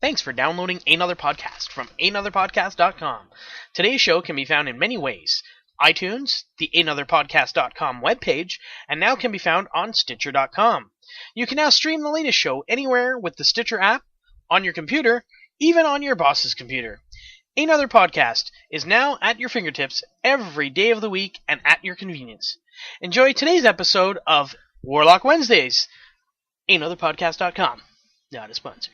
Thanks for downloading Ehnother Podcast from Ehnotherpodcast.com. Today's show can be found in many ways. iTunes, the Ehnotherpodcast.com webpage, and now can be found on Stitcher.com. You can now stream the latest show anywhere with the Stitcher app, on your computer, even on your boss's computer. Ehnother Podcast is now at your fingertips every day of the week and at your convenience. Enjoy today's episode of Warlock Wednesdays. Ehnotherpodcast.com. Not a sponsor.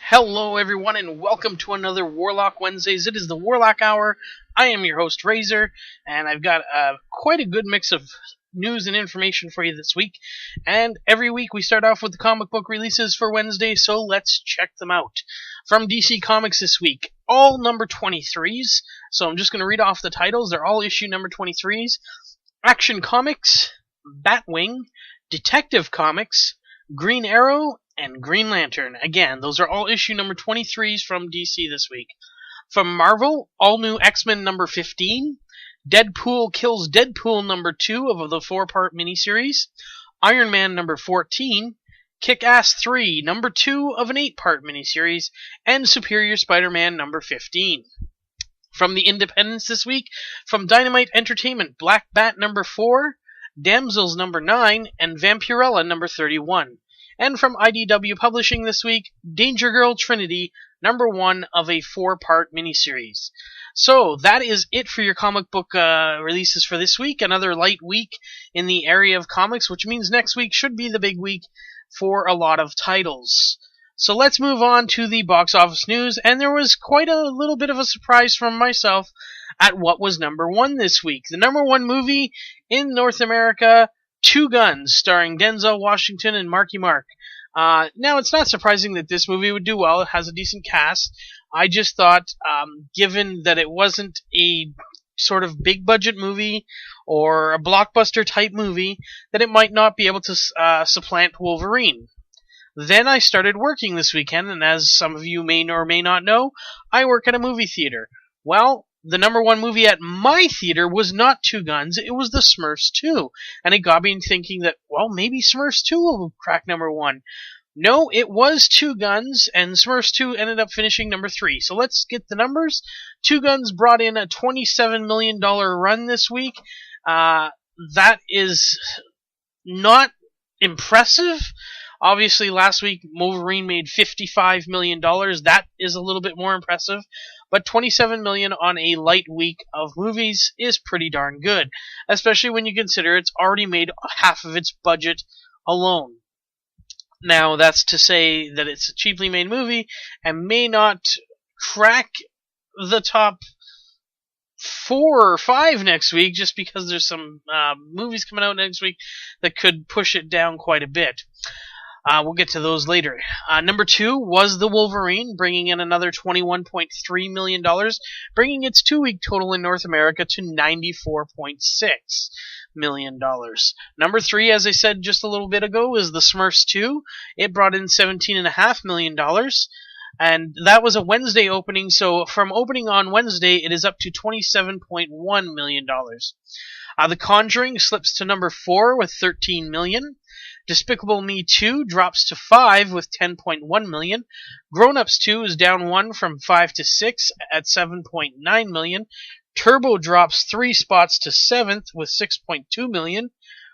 Hello everyone and welcome to another Warlock Wednesdays. It is the Warlock Hour. I am your host Razor, and I've got quite a good mix of news and information for you this week. And every week we start off with the comic book releases for Wednesday, so let's check them out. From DC Comics this week, all number 23s. So I'm just going to read off the titles. They're all issue number 23s. Action Comics, Batwing, Detective Comics, Green Arrow, and Green Lantern. Again, those are all issue number 23s from DC this week. From Marvel, all new X-Men number 15, Deadpool Kills Deadpool number 2 of the 4-part miniseries, Iron Man number 14, Kick-Ass 3 number 2 of an 8-part miniseries, and Superior Spider-Man number 15. From the Independents this week, from Dynamite Entertainment, Black Bat number 4, Damsels number 9, and Vampirella number 31. And from IDW Publishing this week, Danger Girl Trinity, number 1 of a 4-part miniseries. So, that is it for your comic book releases for this week. Another light week in the area of comics, which means next week should be the big week for a lot of titles. So let's move on to the box office news, and there was quite a little bit of a surprise from myself at what was number 1 this week. The number 1 movie in North America, Two Guns, starring Denzel Washington and Marky Mark. Now, it's not surprising that this movie would do well. It has a decent cast. I just thought, given that it wasn't a sort of big-budget movie or a blockbuster-type movie, that it might not be able to supplant Wolverine. Then I started working this weekend, and as some of you may or may not know, I work at a movie theater. Well, the number 1 movie at my theater was not Two Guns, it was The Smurfs 2. And it got me thinking that, well, maybe Smurfs 2 will crack number 1. No, it was Two Guns, and Smurfs 2 ended up finishing number 3. So let's get the numbers. Two Guns brought in a $27 million run this week. That is not impressive. Obviously, last week, Wolverine made $55 million. That is a little bit more impressive. But $27 million on a light week of movies is pretty darn good, especially when you consider it's already made half of its budget alone. Now, that's to say that it's a cheaply made movie and may not crack the top 4 or 5 next week, just because there's some movies coming out next week that could push it down quite a bit. We'll get to those later. Number 2 was The Wolverine, bringing in another $21.3 million, bringing its 2-week total in North America to $94.6 million. Number 3, as I said just a little bit ago, is The Smurfs 2. It brought in $17.5 million, and that was a Wednesday opening, so from opening on Wednesday, it is up to $27.1 million. The Conjuring slips to number 4 with $13 million. Despicable Me 2 drops to 5 with $10.1 million. Grown Ups 2 is down 1 from 5 to 6 at $7.9 million. Turbo drops 3 spots to 7th with $6.2 million.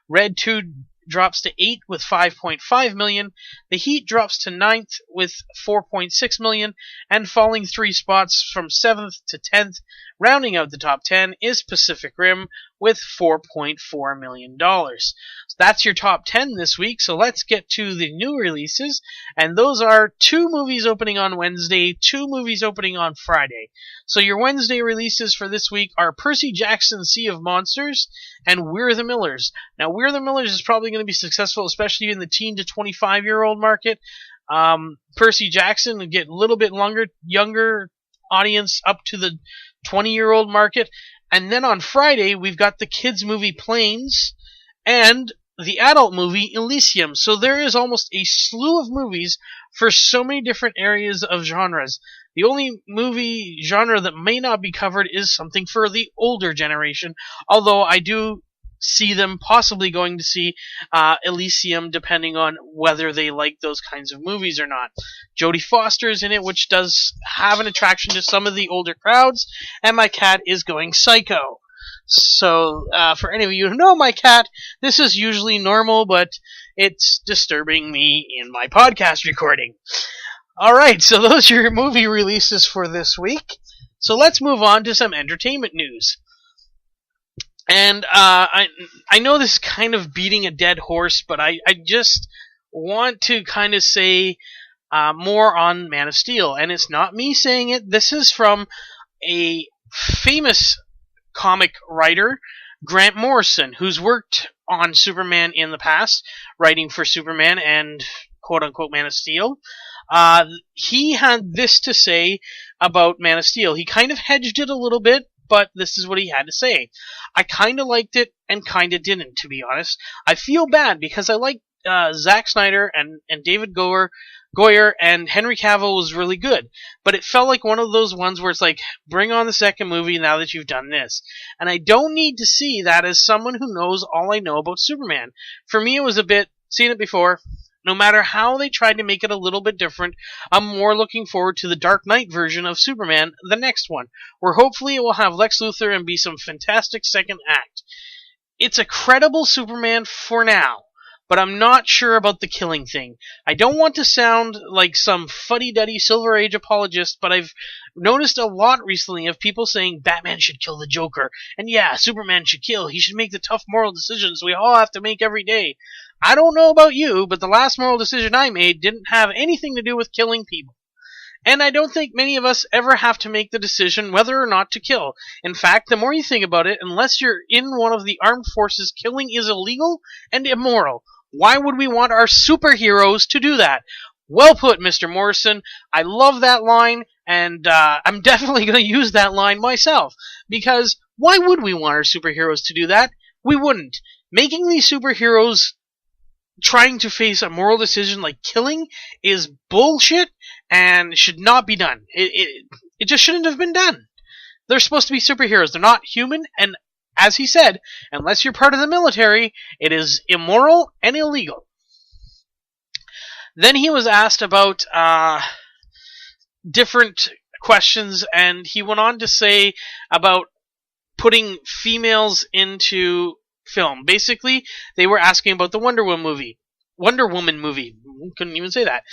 Red 2 drops to 8 with $5.5 million. The Heat drops to 9th with $4.6 million. And falling 3 spots from 7th to 10th, rounding out the top 10, is Pacific Rim with $4.4 million. So that's your top 10 this week, so let's get to the new releases, and those are 2 movies opening on Wednesday, 2 movies opening on Friday. So your Wednesday releases for this week are Percy Jackson's Sea of Monsters and We're the Millers. Now, We're the Millers is probably going to be successful, especially in the teen to 25-year-old market. Percy Jackson will get a little bit younger audience up to the 20-year-old market. And then on Friday, we've got the kids movie Planes and the adult movie Elysium. So there is almost a slew of movies for so many different areas of genres. The only movie genre that may not be covered is something for the older generation, although I do see them possibly going to see Elysium depending on whether they like those kinds of movies or not. Jodie Foster's in it, which does have an attraction to some of the older crowds, and my cat is going psycho. So, for any of you who know my cat, this is usually normal, but it's disturbing me in my podcast recording. Alright, so those are your movie releases for this week. So let's move on to some entertainment news. And I know this is kind of beating a dead horse, but I just want to kind of say more on Man of Steel. And it's not me saying it. This is from a famous comic writer, Grant Morrison, who's worked on Superman in the past, writing for Superman and quote-unquote Man of Steel. He had this to say about Man of Steel. He kind of hedged it a little bit, but this is what he had to say. I kind of liked it and kind of didn't, to be honest. I feel bad because I like Zack Snyder and David Goyer, and Henry Cavill was really good. But it felt like one of those ones where it's like, bring on the second movie now that you've done this. And I don't need to see that as someone who knows all I know about Superman. For me, it was a bit, seen it before. No matter how they tried to make it a little bit different, I'm more looking forward to the Dark Knight version of Superman, the next one, where hopefully it will have Lex Luthor and be some fantastic second act. It's a credible Superman for now, but I'm not sure about the killing thing. I don't want to sound like some fuddy-duddy Silver Age apologist, but I've noticed a lot recently of people saying Batman should kill the Joker, and yeah, Superman should kill, he should make the tough moral decisions we all have to make every day. I don't know about you, but the last moral decision I made didn't have anything to do with killing people. And I don't think many of us ever have to make the decision whether or not to kill. In fact, the more you think about it, unless you're in one of the armed forces, killing is illegal and immoral. Why would we want our superheroes to do that? Well put, Mr. Morrison. I love that line, and I'm definitely going to use that line myself. Because why would we want our superheroes to do that? We wouldn't. Making these superheroes trying to face a moral decision like killing is bullshit and should not be done. It just shouldn't have been done. They're supposed to be superheroes. They're not human, and as he said, unless you're part of the military, it is immoral and illegal. Then he was asked about different questions, and he went on to say about putting females into film. Basically, they were asking about the Wonder Woman movie. Couldn't even say that.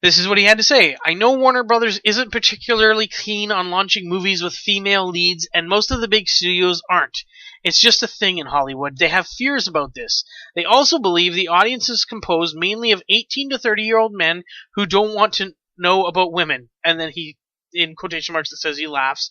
This is what he had to say. I know Warner Brothers isn't particularly keen on launching movies with female leads, and most of the big studios aren't. It's just a thing in Hollywood. They have fears about this. They also believe the audience is composed mainly of 18 to 30-year-old men who don't want to know about women. And then he, in quotation marks, it says he laughs.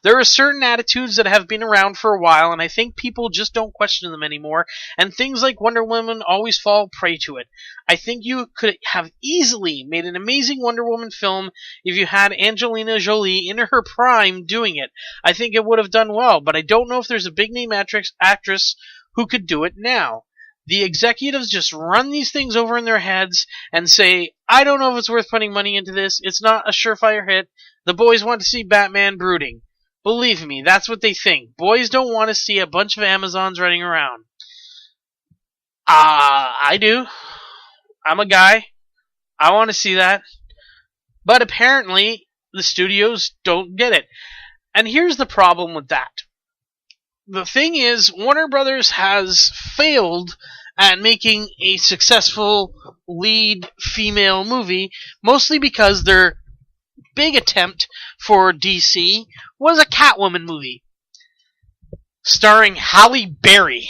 There are certain attitudes that have been around for a while, and I think people just don't question them anymore, and things like Wonder Woman always fall prey to it. I think you could have easily made an amazing Wonder Woman film if you had Angelina Jolie in her prime doing it. I think it would have done well, but I don't know if there's a big-name actress who could do it now. The executives just run these things over in their heads and say, I don't know if it's worth putting money into this, it's not a surefire hit, the boys want to see Batman brooding. Believe me, that's what they think. Boys don't want to see a bunch of Amazons running around. I do. I'm a guy. I want to see that. But apparently, the studios don't get it. And here's the problem with that. The thing is, Warner Brothers has failed at making a successful lead female movie, mostly because their big attempt for DC was a Catwoman movie starring Halle Berry.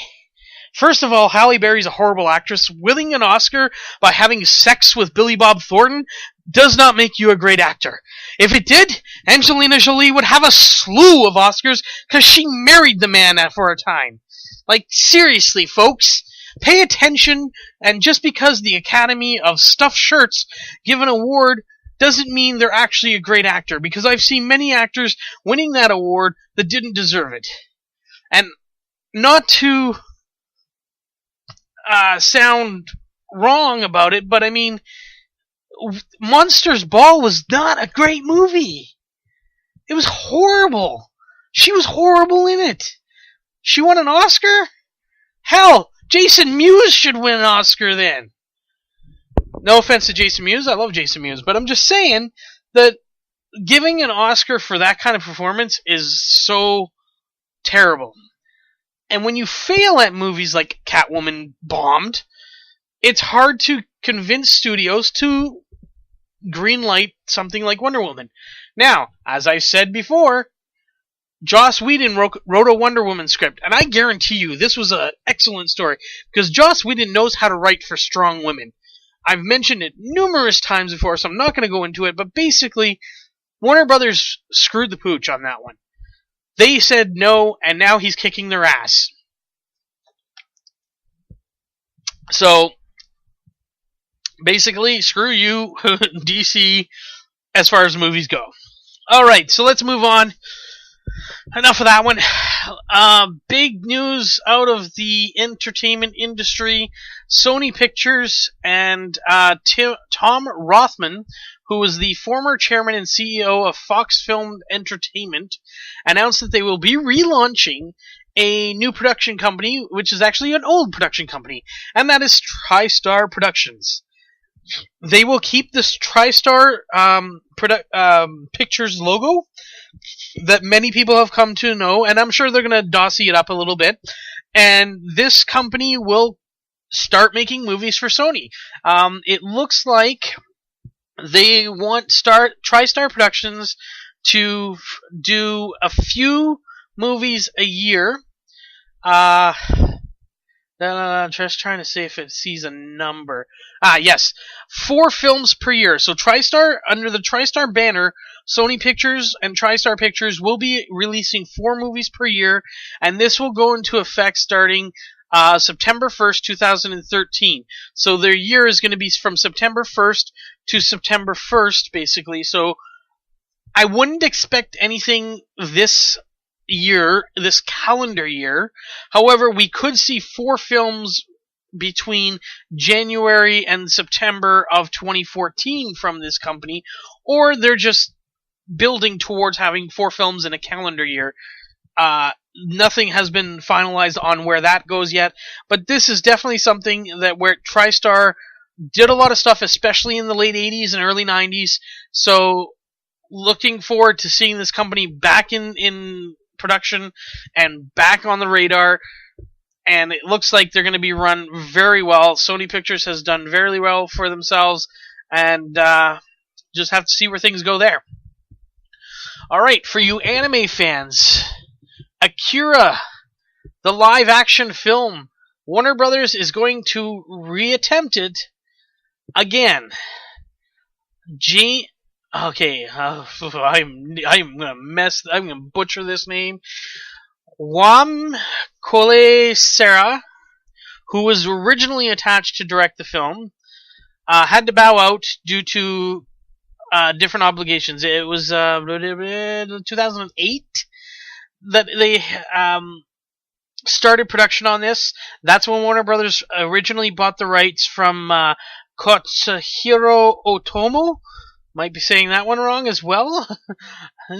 First of all, Halle Berry's a horrible actress. Winning an Oscar by having sex with Billy Bob Thornton does not make you a great actor. If it did, Angelina Jolie would have a slew of Oscars because she married the man for a time. Like, seriously, folks, pay attention, and just because the Academy of Stuffed Shirts give an award doesn't mean they're actually a great actor, because I've seen many actors winning that award that didn't deserve it. And not to sound wrong about it, but I mean, Monsters Ball was not a great movie. It was horrible. She was horrible in it. She won an Oscar? Hell, Jason Mewes should win an Oscar then. No offense to Jason Mewes, I love Jason Mewes, but I'm just saying that giving an Oscar for that kind of performance is so terrible. And when you fail at movies like Catwoman bombed, it's hard to convince studios to greenlight something like Wonder Woman. Now, as I said before, Joss Whedon wrote a Wonder Woman script, and I guarantee you this was an excellent story, because Joss Whedon knows how to write for strong women. I've mentioned it numerous times before, so I'm not going to go into it, but basically, Warner Brothers screwed the pooch on that one. They said no, and now he's kicking their ass. So, basically, screw you, DC, as far as movies go. Alright, so let's move on. Enough of that one. Big news out of the entertainment industry. Sony Pictures and Tom Rothman, who was the former chairman and CEO of Fox Film Entertainment, announced that they will be relaunching a new production company, which is actually an old production company, and that is TriStar Productions. They will keep this TriStar Pictures logo that many people have come to know, and I'm sure they're going to dossy it up a little bit. And this company will start making movies for Sony. It looks like they want TriStar Productions to do a few movies a year. I'm just trying to see if it sees a number. Yes. 4 films per year. So TriStar, under the TriStar banner, Sony Pictures and TriStar Pictures will be releasing 4 movies per year, and this will go into effect starting September 1st, 2013. So their year is going to be from September 1st to September 1st, basically. So I wouldn't expect anything this calendar year. However, we could see 4 films between January and September of 2014 from this company, or they're just building towards having 4 films in a calendar year. Nothing has been finalized on where that goes yet, but this is definitely something that where TriStar did a lot of stuff, especially in the late 80s and early 90s, so looking forward to seeing this company back in production and back on the radar, and it looks like they're going to be run very well. Sony Pictures has done very well for themselves, and just have to see where things go there. Alright, for you anime fans, Akira, the live action film, Warner Brothers is going to reattempt it again. Okay, I'm gonna butcher this name. Wam Kole Serra, who was originally attached to direct the film, had to bow out due to different obligations. It was 2008 that they started production on this. That's when Warner Brothers originally bought the rights from Katsuhiro Otomo. Might be saying that one wrong as well.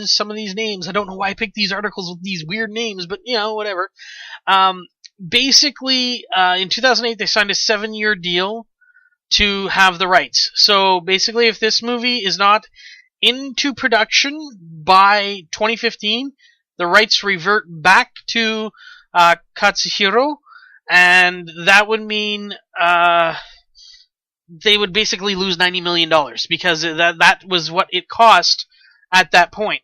Some of these names, I don't know why I picked these articles with these weird names, but whatever. Basically, in 2008, they signed a 7-year deal to have the rights. So basically, if this movie is not into production by 2015, the rights revert back to Katsuhiro, and that would mean they would basically lose $90 million because that was what it cost at that point.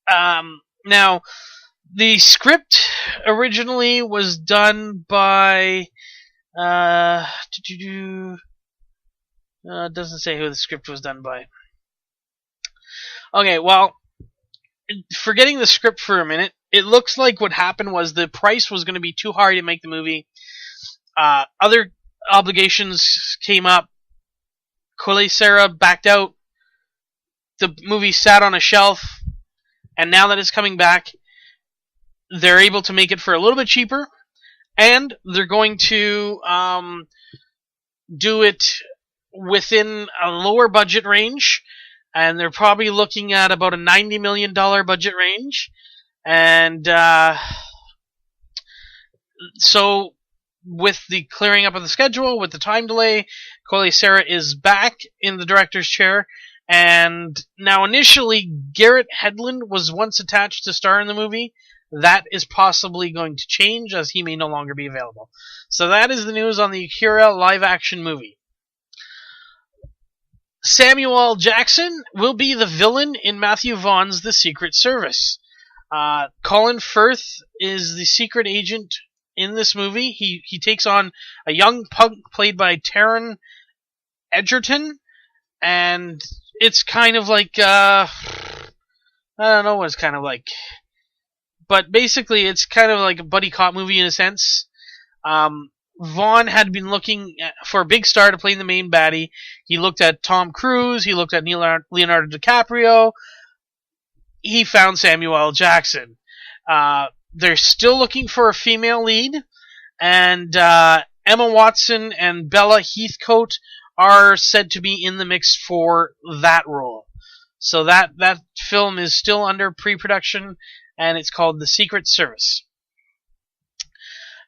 Now, the script originally was done by it doesn't say who the script was done by. Okay, well, forgetting the script for a minute, it looks like what happened was the price was going to be too high to make the movie. Other obligations came up. Kole Serra backed out. The movie sat on a shelf, and now that it's coming back, they're able to make it for a little bit cheaper, And they're going to do it within a lower budget range, and they're probably looking at about a $90 million budget range. And so, with the clearing up of the schedule, with the time delay, Collet-Serra is back in the director's chair. And now, initially, Garrett Hedlund was once attached to star in the movie. That is possibly going to change, as he may no longer be available. So that is the news on the Akira live-action movie. Samuel L. Jackson will be the villain in Matthew Vaughn's The Secret Service. Colin Firth is the secret agent in this movie. He takes on a young punk played by Taron Egerton, and it's kind of like, I don't know what it's kind of like. But basically, it's kind of like a buddy cop movie in a sense. Vaughn had been looking for a big star to play the main baddie. He looked at Tom Cruise. He looked at Leonardo DiCaprio. He found Samuel L. Jackson. They're still looking for a female lead. And Emma Watson and Bella Heathcote are said to be in the mix for that role. So that film is still under pre-production, and it's called The Secret Service.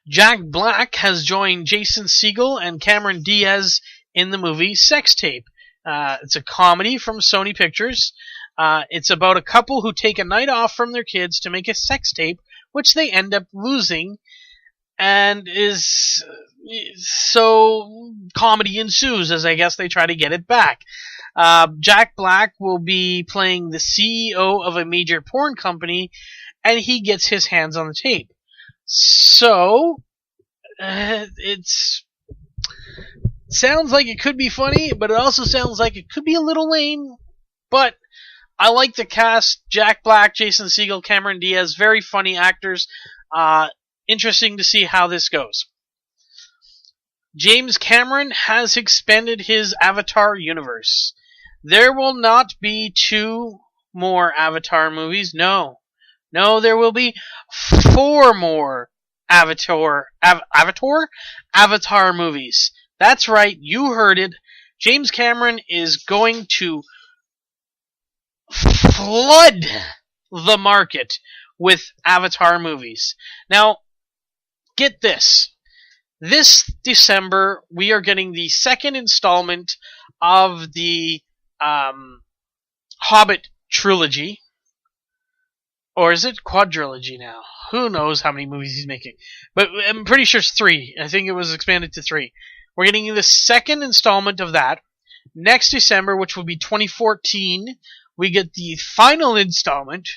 Jack Black has joined Jason Segel and Cameron Diaz in the movie Sex Tape. It's a comedy from Sony Pictures. It's about a couple who take a night off from their kids to make a sex tape, which they end up losing, and so comedy ensues as I guess they try to get it back. Jack Black will be playing the CEO of a major porn company, and he gets his hands on the tape. So, sounds like it could be funny, but it also sounds like it could be a little lame. But I like the cast: Jack Black, Jason Segel, Cameron Diaz, very funny actors. Interesting to see how this goes. James Cameron has expanded his Avatar universe. There will not be 2 more Avatar movies. No, there will be 4 more Avatar movies. That's right, you heard it. James Cameron is going to flood the market with Avatar movies. Now, get this. This December, we are getting the second installment of the Hobbit trilogy. Or is it quadrilogy now? Who knows how many movies he's making. But I'm pretty sure it's 3. I think it was expanded to 3. We're getting the second installment of that. Next December, which will be 2014, we get the final installment.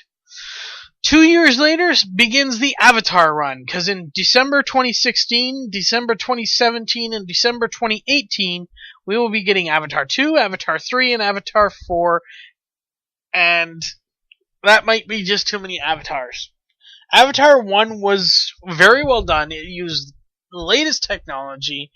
2 years later begins the Avatar run, because in December 2016, December 2017, and December 2018, we will be getting Avatar 2, Avatar 3, and Avatar 4, and that might be just too many Avatars. Avatar 1 was very well done. It used the latest technology.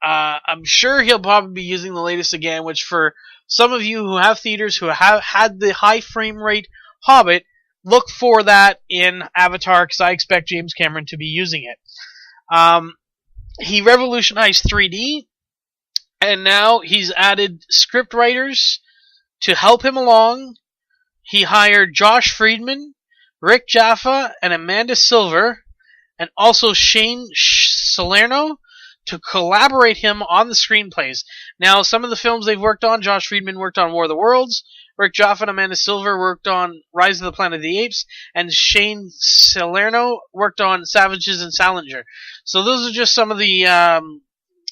I'm sure he'll probably be using the latest again, which for some of you who have theaters who have had the high frame rate Hobbit, look for that in Avatar, because I expect James Cameron to be using it. He revolutionized 3D, and now he's added script writers to help him along. He hired Josh Friedman, Rick Jaffa, and Amanda Silver, and also Shane Salerno to collaborate him on the screenplays. Now, some of the films they've worked on, Josh Friedman worked on War of the Worlds, Rick Jaffa and Amanda Silver worked on Rise of the Planet of the Apes, and Shane Salerno worked on Savages and Salinger. So those are just some of the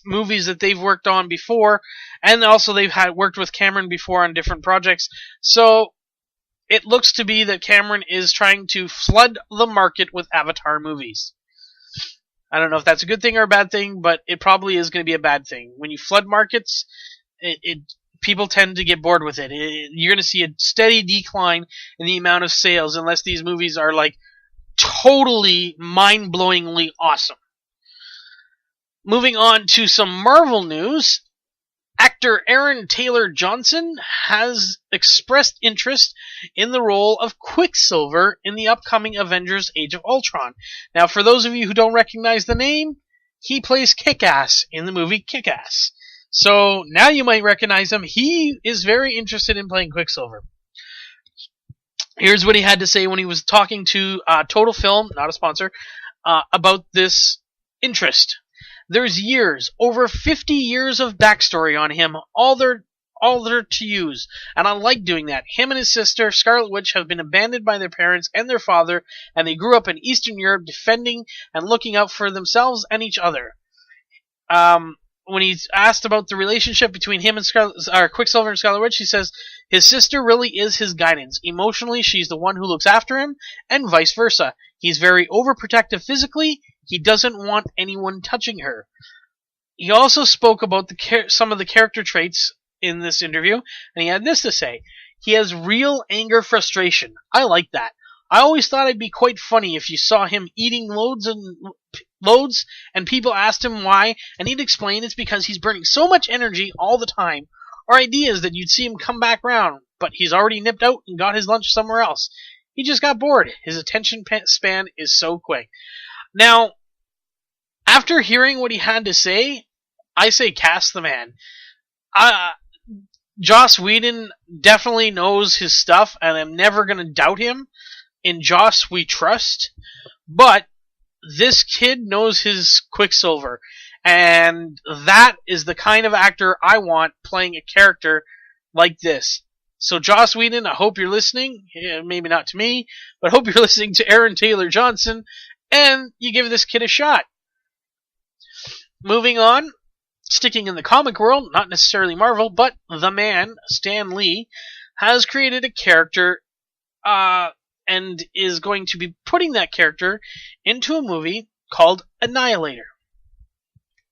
movies that they've worked on before, and also they've worked with Cameron before on different projects. So it looks to be that Cameron is trying to flood the market with Avatar movies. I don't know if that's a good thing or a bad thing, but it probably is going to be a bad thing. When you flood markets, people tend to get bored with it. You're going to see a steady decline in the amount of sales unless these movies are like totally mind-blowingly awesome. Moving on to some Marvel news. Actor Aaron Taylor Johnson has expressed interest in the role of Quicksilver in the upcoming Avengers Age of Ultron. Now, for those of you who don't recognize the name, he plays Kick-Ass in the movie Kick-Ass. So now you might recognize him. He is very interested in playing Quicksilver. Here's what he had to say when he was talking to Total Film, not a sponsor, about this interest. There's years, over 50 years of backstory on him, all there to use, and I like doing that. Him and his sister, Scarlet Witch, have been abandoned by their parents and their father, and they grew up in Eastern Europe defending and looking out for themselves and each other. When he's asked about the relationship between him and Quicksilver and Scarlet Witch, he says his sister really is his guidance. Emotionally, she's the one who looks after him, and vice versa. He's very overprotective physically. He doesn't want anyone touching her. He also spoke about some of the character traits in this interview, and he had this to say. He has real anger frustration. I like that. I always thought it'd be quite funny if you saw him eating loads and people asked him why, and he'd explain it's because he's burning so much energy all the time, or ideas that you'd see him come back round, but he's already nipped out and got his lunch somewhere else. He just got bored. His attention span is so quick. Now, after hearing what he had to say, I say cast the man. Joss Whedon definitely knows his stuff, and I'm never going to doubt him. In Joss, we trust. But this kid knows his Quicksilver, and that is the kind of actor I want playing a character like this. So Joss Whedon, I hope you're listening. Yeah, maybe not to me, but I hope you're listening to Aaron Taylor Johnson, and you give this kid a shot. Moving on, sticking in the comic world, not necessarily Marvel, but the man, Stan Lee, has created a character and is going to be putting that character into a movie called Annihilator.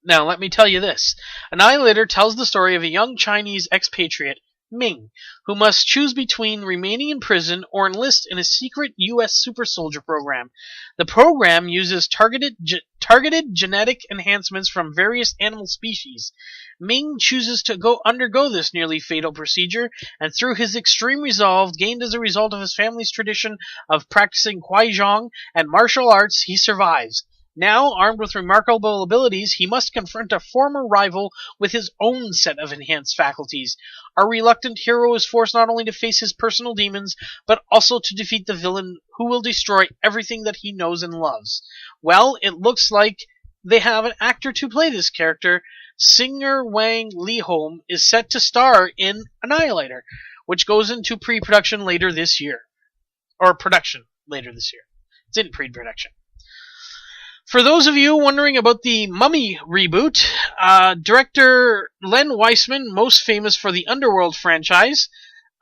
Now, let me tell you this. Annihilator tells the story of a young Chinese expatriate, Ming, who must choose between remaining in prison or enlist in a secret U.S. super soldier program. The program uses targeted genetic enhancements from various animal species. Ming chooses to undergo this nearly fatal procedure, and through his extreme resolve, gained as a result of his family's tradition of practicing Guizhong and martial arts, he survives. Now, armed with remarkable abilities, he must confront a former rival with his own set of enhanced faculties. Our reluctant hero is forced not only to face his personal demons, but also to defeat the villain who will destroy everything that he knows and loves. Well, it looks like they have an actor to play this character. Singer Wang Leehom is set to star in Annihilator, which goes into pre-production later this year. Or production later this year. It's in pre-production. For those of you wondering about the Mummy reboot, director Len Wiseman, most famous for the Underworld franchise,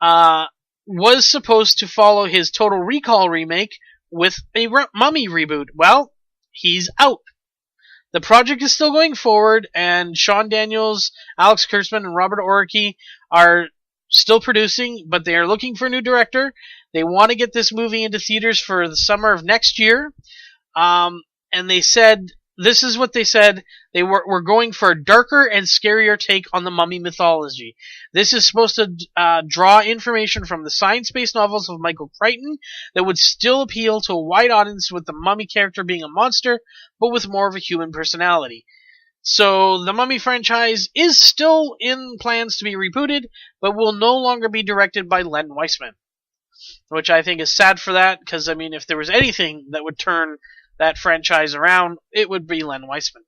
was supposed to follow his Total Recall remake with a Mummy reboot. Well, he's out. The project is still going forward, and Sean Daniels, Alex Kurtzman, and Robert Orci are still producing, but they are looking for a new director. They want to get this movie into theaters for the summer of next year. And they said, this is what they said, they were going for a darker and scarier take on the Mummy mythology. This is supposed to draw information from the science-based novels of Michael Crichton that would still appeal to a wide audience, with the Mummy character being a monster, but with more of a human personality. So the Mummy franchise is still in plans to be rebooted, but will no longer be directed by Len Wiseman. Which I think is sad for that, because, I mean, if there was anything that would turn that franchise around, it would be Len Wiseman.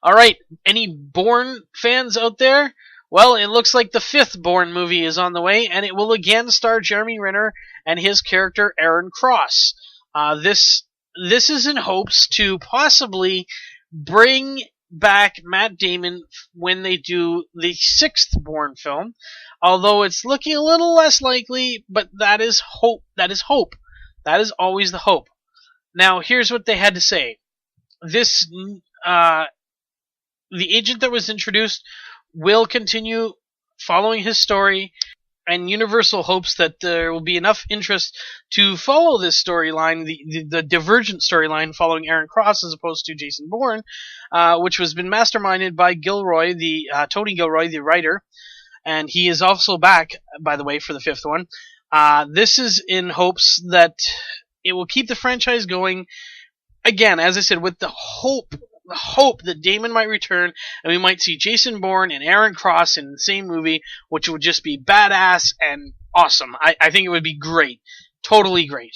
Alright, any Bourne fans out there? Well, it looks like the 5th Bourne movie is on the way, and it will again star Jeremy Renner and his character Aaron Cross. This is in hopes to possibly bring back Matt Damon when they do the 6th Bourne film, although it's looking a little less likely, but that is hope. That is hope. That is always the hope. Now, here's what they had to say. The agent that was introduced will continue following his story, and Universal hopes that there will be enough interest to follow this storyline, the divergent storyline following Aaron Cross as opposed to Jason Bourne, which has been masterminded by Tony Gilroy, the writer, and he is also back, by the way, for the 5th one. This is in hopes that it will keep the franchise going. Again, as I said, with the hope that Damon might return and we might see Jason Bourne and Aaron Cross in the same movie, which would just be badass and awesome. I think it would be great. Totally great.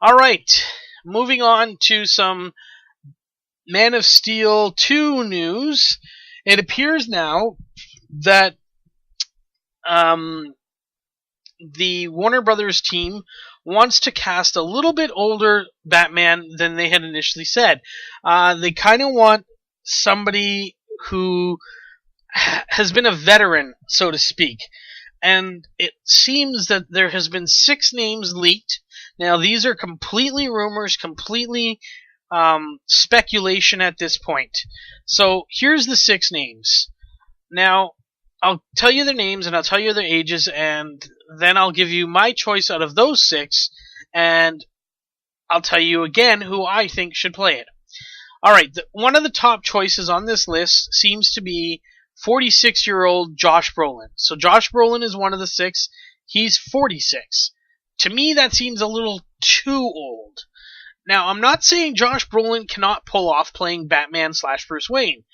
Alright, moving on to some Man of Steel 2 news. It appears now that the Warner Brothers team wants to cast a little bit older Batman than they had initially said. They kind of want somebody who has been a veteran, so to speak. And it seems that there has been 6 names leaked. Now, these are completely rumors, completely speculation at this point. So, here's the 6 names. Now, I'll tell you their names and I'll tell you their ages, and then I'll give you my choice out of those 6, and I'll tell you again who I think should play it. Alright, one of the top choices on this list seems to be 46-year-old Josh Brolin. So Josh Brolin is one of the 6. He's 46. To me, that seems a little too old. Now, I'm not saying Josh Brolin cannot pull off playing Batman / Bruce Wayne,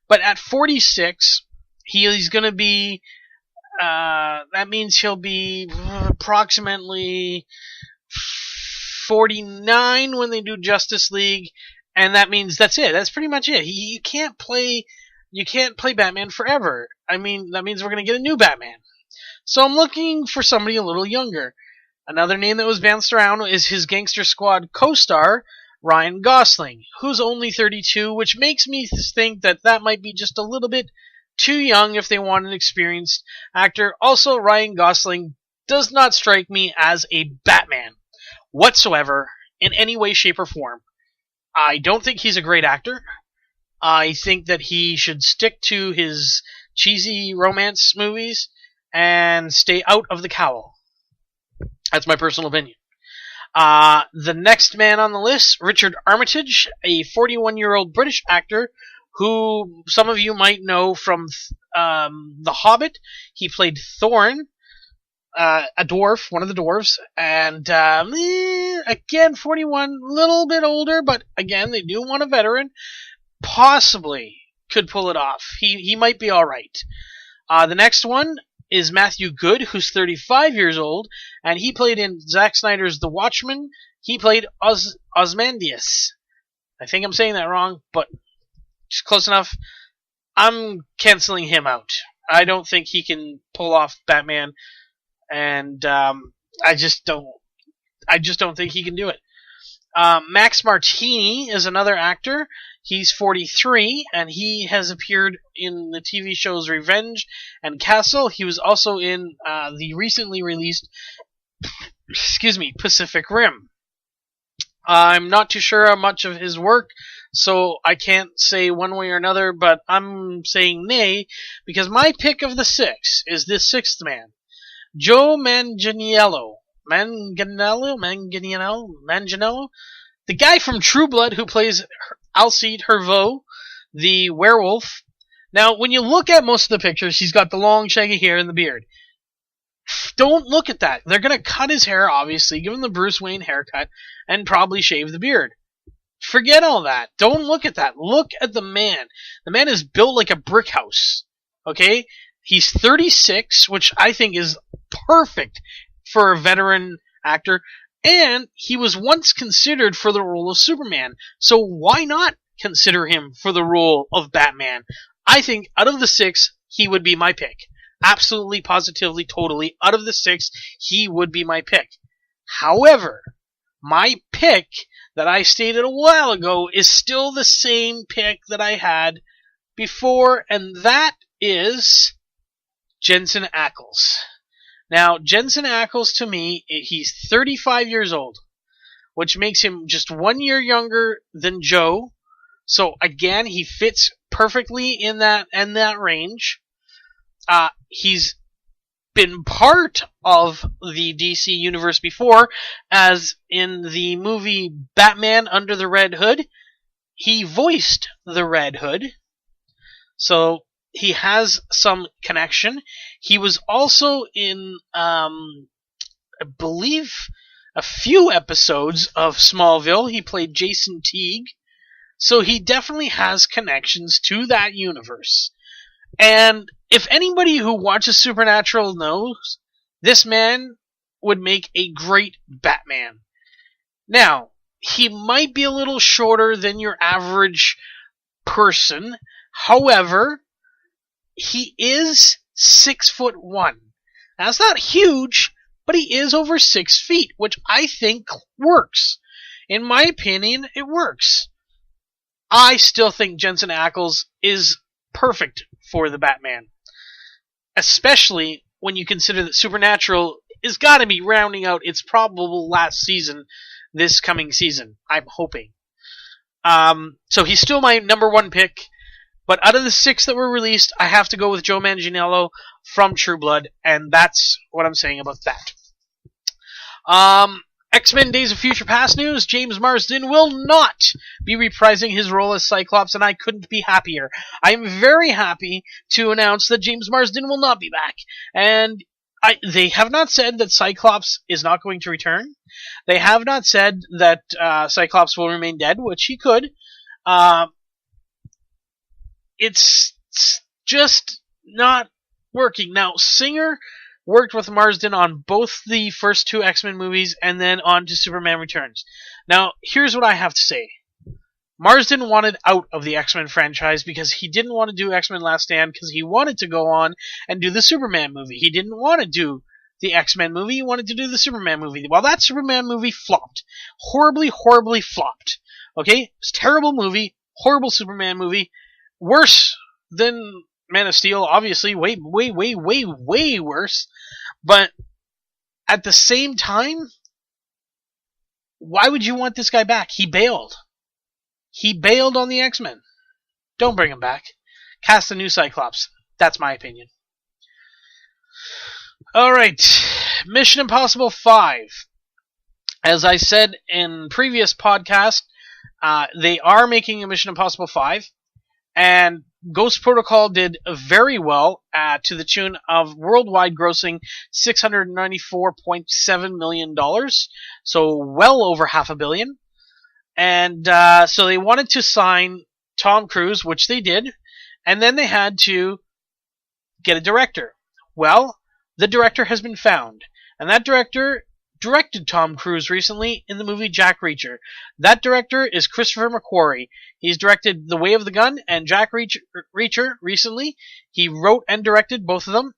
but at 46... he's going to be, that means he'll be approximately 49 when they do Justice League, and that means that's it. That's pretty much it. You can't play Batman forever. I mean, that means we're going to get a new Batman. So I'm looking for somebody a little younger. Another name that was bounced around is his Gangster Squad co-star, Ryan Gosling, who's only 32, which makes me think that might be just a little bit too young if they want an experienced actor. Also, Ryan Gosling does not strike me as a Batman whatsoever in any way, shape, or form. I don't think he's a great actor. I think that he should stick to his cheesy romance movies and stay out of the cowl. That's my personal opinion. The next man on the list, Richard Armitage, a 41-year-old British actor who some of you might know from The Hobbit. He played Thorin, a dwarf, one of the dwarves, and again, 41, a little bit older, but again, they do want a veteran. Possibly could pull it off. He might be alright. The next one is Matthew Good, who's 35 years old, and he played in Zack Snyder's The Watchmen. He played Ozymandias. I think I'm saying that wrong, but just close enough. I'm canceling him out. I don't think he can pull off Batman, and I just don't think he can do it. Max Martini is another actor. He's 43, and he has appeared in the TV shows Revenge and Castle. He was also in the recently released, Pacific Rim. I'm not too sure how much of his work, so I can't say one way or another, but I'm saying nay, because my pick of the 6 is this 6th man, Joe Manganiello. Manganiello? The guy from True Blood who plays Alcide Herveau, the werewolf. Now, when you look at most of the pictures, he's got the long, shaggy hair and the beard. Don't look at that. They're going to cut his hair, obviously, give him the Bruce Wayne haircut, and probably shave the beard. Forget all that. Don't look at that. Look at the man. The man is built like a brick house. Okay? He's 36, which I think is perfect for a veteran actor. And he was once considered for the role of Superman. So why not consider him for the role of Batman? I think out of the 6, he would be my pick. Absolutely, positively, totally. Out of the 6, he would be my pick. However, my pick that I stated a while ago is still the same pick that I had before, and that is Jensen Ackles. Now, Jensen Ackles, to me, he's 35 years old, which makes him just 1 year younger than Joe. So, again, he fits perfectly in that range. He's been part of the DC universe before, as in the movie Batman Under the Red Hood. He voiced the Red Hood, so he has some connection. He was also in, I believe, a few episodes of Smallville. He played Jason Teague, so he definitely has connections to that universe. And if anybody who watches Supernatural knows, this man would make a great Batman. Now, he might be a little shorter than your average person. However, he is 6'1". That's not huge, but he is over 6 feet, which I think works. In my opinion, it works. I still think Jensen Ackles is perfect for the Batman. Especially when you consider that Supernatural is got to be rounding out its probable last season this coming season. I'm hoping. So he's still my number one pick. But out of the 6 that were released, I have to go with Joe Manganiello from True Blood, and that's what I'm saying about that. X-Men Days of Future Past news. James Marsden will not be reprising his role as Cyclops, and I couldn't be happier. I am very happy to announce that James Marsden will not be back. And they have not said that Cyclops is not going to return. They have not said that Cyclops will remain dead, which he could. It's just not working. Now, Singer worked with Marsden on both the first 2 X-Men movies and then on to Superman Returns. Now, here's what I have to say. Marsden wanted out of the X-Men franchise because he didn't want to do X-Men Last Stand because he wanted to go on and do the Superman movie. He didn't want to do the X-Men movie. He wanted to do the Superman movie. Well, that Superman movie flopped. Horribly, horribly flopped. Okay? It was a terrible movie. Horrible Superman movie. Worse than Man of Steel, obviously. Way, way, way, way, way worse. But at the same time, why would you want this guy back? He bailed. He bailed on the X-Men. Don't bring him back. Cast a new Cyclops. That's my opinion. Alright. Mission Impossible 5. As I said in previous podcast, they are making a Mission Impossible 5. And Ghost Protocol did very well to the tune of worldwide grossing $694.7 million. So well over $500 million. And so they wanted to sign Tom Cruise, which they did. And then they had to get a director. Well, the director has been found. And that director directed Tom Cruise recently in the movie Jack Reacher. That director is Christopher McQuarrie. He's directed The Way of the Gun and Jack Reacher recently. He wrote and directed both of them.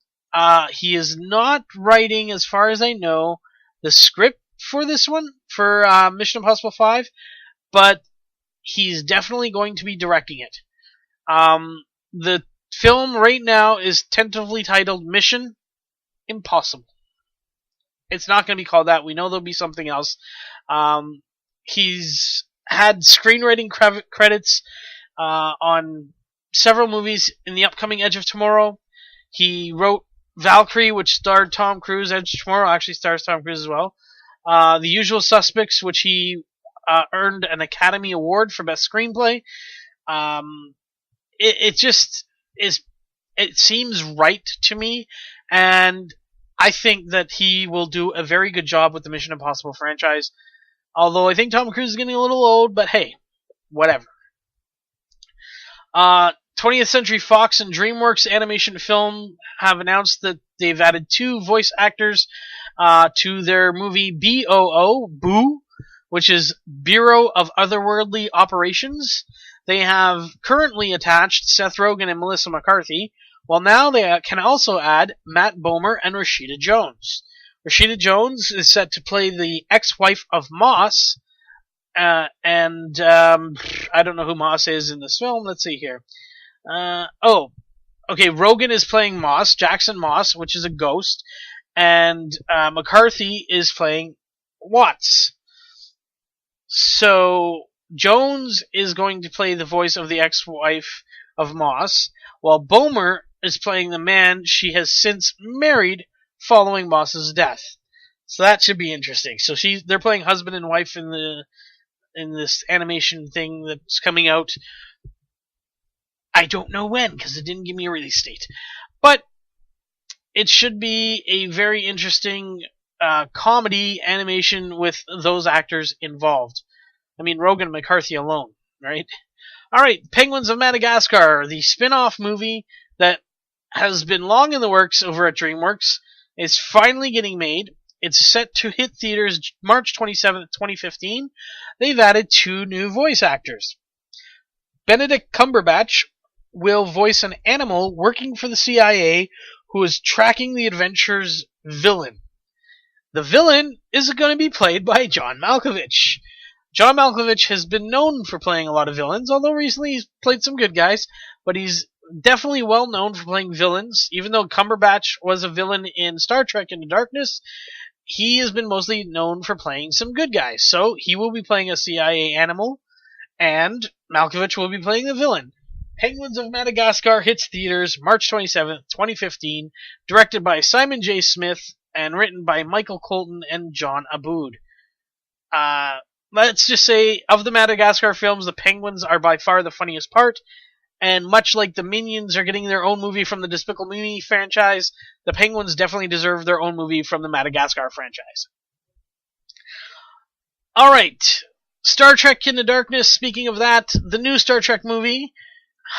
He is not writing, as far as I know, the script for this one, for Mission Impossible 5, but he's definitely going to be directing it. The film right now is tentatively titled Mission Impossible. It's not going to be called that. We know there'll be something else. He's had screenwriting credits on several movies in the upcoming Edge of Tomorrow. He wrote Valkyrie, which starred Tom Cruise. Edge of Tomorrow actually stars Tom Cruise as well. The Usual Suspects, which he earned an Academy Award for Best Screenplay. It just is. It seems right to me, and I think that he will do a very good job with the Mission Impossible franchise. Although I think Tom Cruise is getting a little old, but hey, whatever. 20th Century Fox and DreamWorks Animation Film have announced that they've added 2 voice actors to their movie B.O.O, Boo, which is Bureau of Otherworldly Operations. They have currently attached Seth Rogen and Melissa McCarthy, while now they can also add Matt Bomer and Rashida Jones. Rashida Jones is set to play the ex-wife of Moss, and I don't know who Moss is in this film. Let's see here. Rogen is playing Moss, Jackson Moss, which is a ghost, and McCarthy is playing Watts. So Jones is going to play the voice of the ex-wife of Moss, while Bomer is playing the man she has since married following Moss's death. So that should be interesting. So they're playing husband and wife in this animation thing that's coming out. I don't know when, because it didn't give me a release date. But it should be a very interesting comedy animation with those actors involved. I mean, Rogan McCarthy alone, right? Alright, Penguins of Madagascar, the spin-off movie that has been long in the works over at DreamWorks, is finally getting made. It's set to hit theaters March 27th, 2015. They've added 2 new voice actors. Benedict Cumberbatch will voice an animal working for the CIA who is tracking the adventure's villain. The villain is going to be played by John Malkovich. John Malkovich has been known for playing a lot of villains, although recently he's played some good guys, but he's definitely well known for playing villains. Even though Cumberbatch was a villain in Star Trek Into Darkness, he has been mostly known for playing some good guys. So he will be playing a CIA animal, and Malkovich will be playing the villain. Penguins of Madagascar hits theaters March 27th, 2015, directed by Simon J. Smith, and written by Michael Colton and John Aboud. Let's just say, of the Madagascar films, the penguins are by far the funniest part, and much like the Minions are getting their own movie from the Despicable Me franchise, the penguins definitely deserve their own movie from the Madagascar franchise. Alright, Star Trek Into Darkness, speaking of that, the new Star Trek movie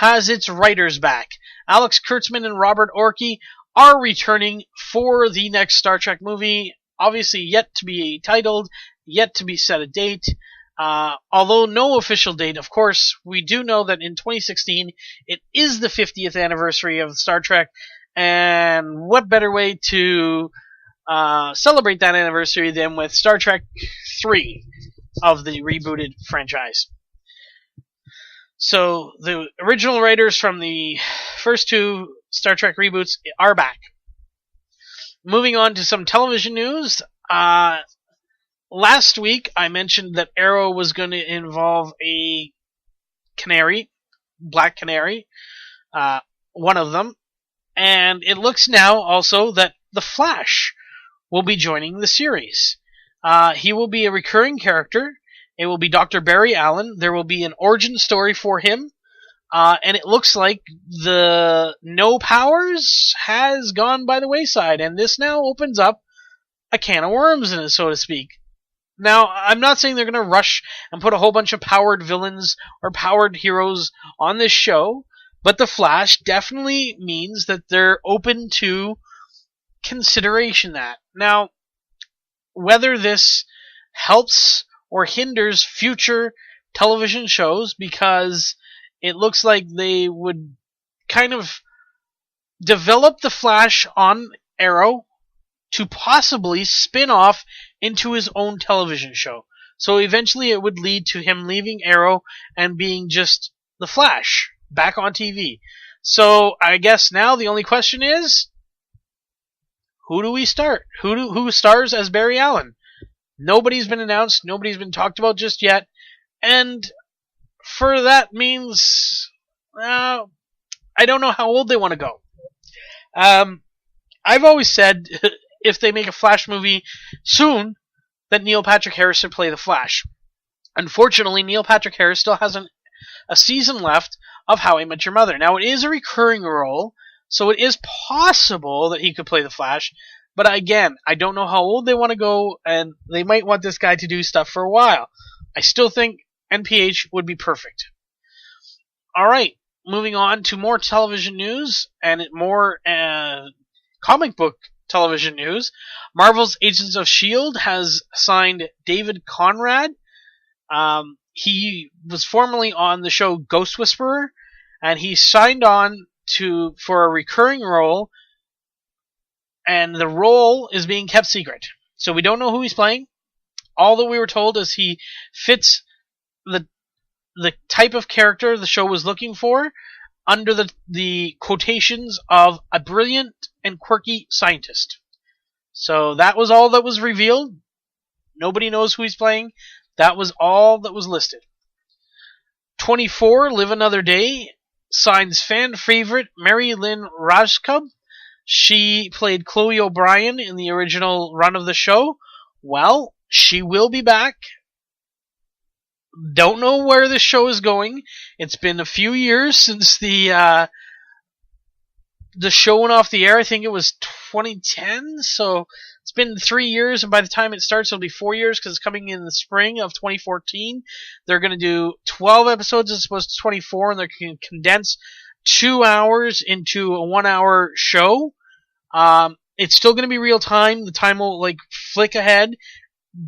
has its writers back. Alex Kurtzman and Robert Orci are returning for the next Star Trek movie, obviously yet to be titled, yet to be set a date. Although no official date, of course, we do know that in 2016 it is the 50th anniversary of Star Trek, and what better way to celebrate that anniversary than with Star Trek 3 of the rebooted franchise. So the original writers from the first 2 Star Trek reboots are back. Moving on to some television news. Last week, I mentioned that Arrow was going to involve a canary, black canary, one of them, and it looks now also that The Flash will be joining the series. He will be a recurring character. It will be Dr. Barry Allen. There will be an origin story for him, and it looks like the no powers has gone by the wayside, and this now opens up a can of worms, in it, so to speak. Now, I'm not saying they're going to rush and put a whole bunch of powered villains or powered heroes on this show, but The Flash definitely means that they're open to consideration that. Now, whether this helps or hinders future television shows, because it looks like they would kind of develop The Flash on Arrow to possibly spin off into his own television show. So eventually it would lead to him leaving Arrow and being just The Flash back on TV. So I guess now the only question is, who do we start? Who stars as Barry Allen? Nobody's been announced, nobody's been talked about just yet, and for that means I don't know how old they want to go. I've always said if they make a Flash movie soon, that Neil Patrick Harris should play the Flash. Unfortunately, Neil Patrick Harris still has a season left of How I Met Your Mother. Now, it is a recurring role, so it is possible that he could play the Flash, but again, I don't know how old they want to go, and they might want this guy to do stuff for a while. I still think NPH would be perfect. Alright, moving on to more television news, and more comic book television news. Marvel's Agents of S.H.I.E.L.D. has signed David Conrad. He was formerly on the show Ghost Whisperer, and he signed on for a recurring role, and the role is being kept secret. So we don't know who he's playing. All that we were told is he fits the type of character the show was looking for, under the quotations of a brilliant and quirky scientist. So that was all that was revealed. Nobody knows who he's playing. That was all that was listed. 24, Live Another Day, signs fan favorite Mary Lynn Rajskub She played Chloe O'Brien in the original run of the show. Well, she will be back. Don't know where this show is going. It's been a few years since the show went off the air. I think it was 2010, so it's been 3 years, and by the time it starts, it'll be 4 years because it's coming in the spring of 2014. They're going to do 12 episodes as opposed to 24, and they're going to condense 2 hours into a 1 hour show. It's still going to be real time. The time will like flick ahead,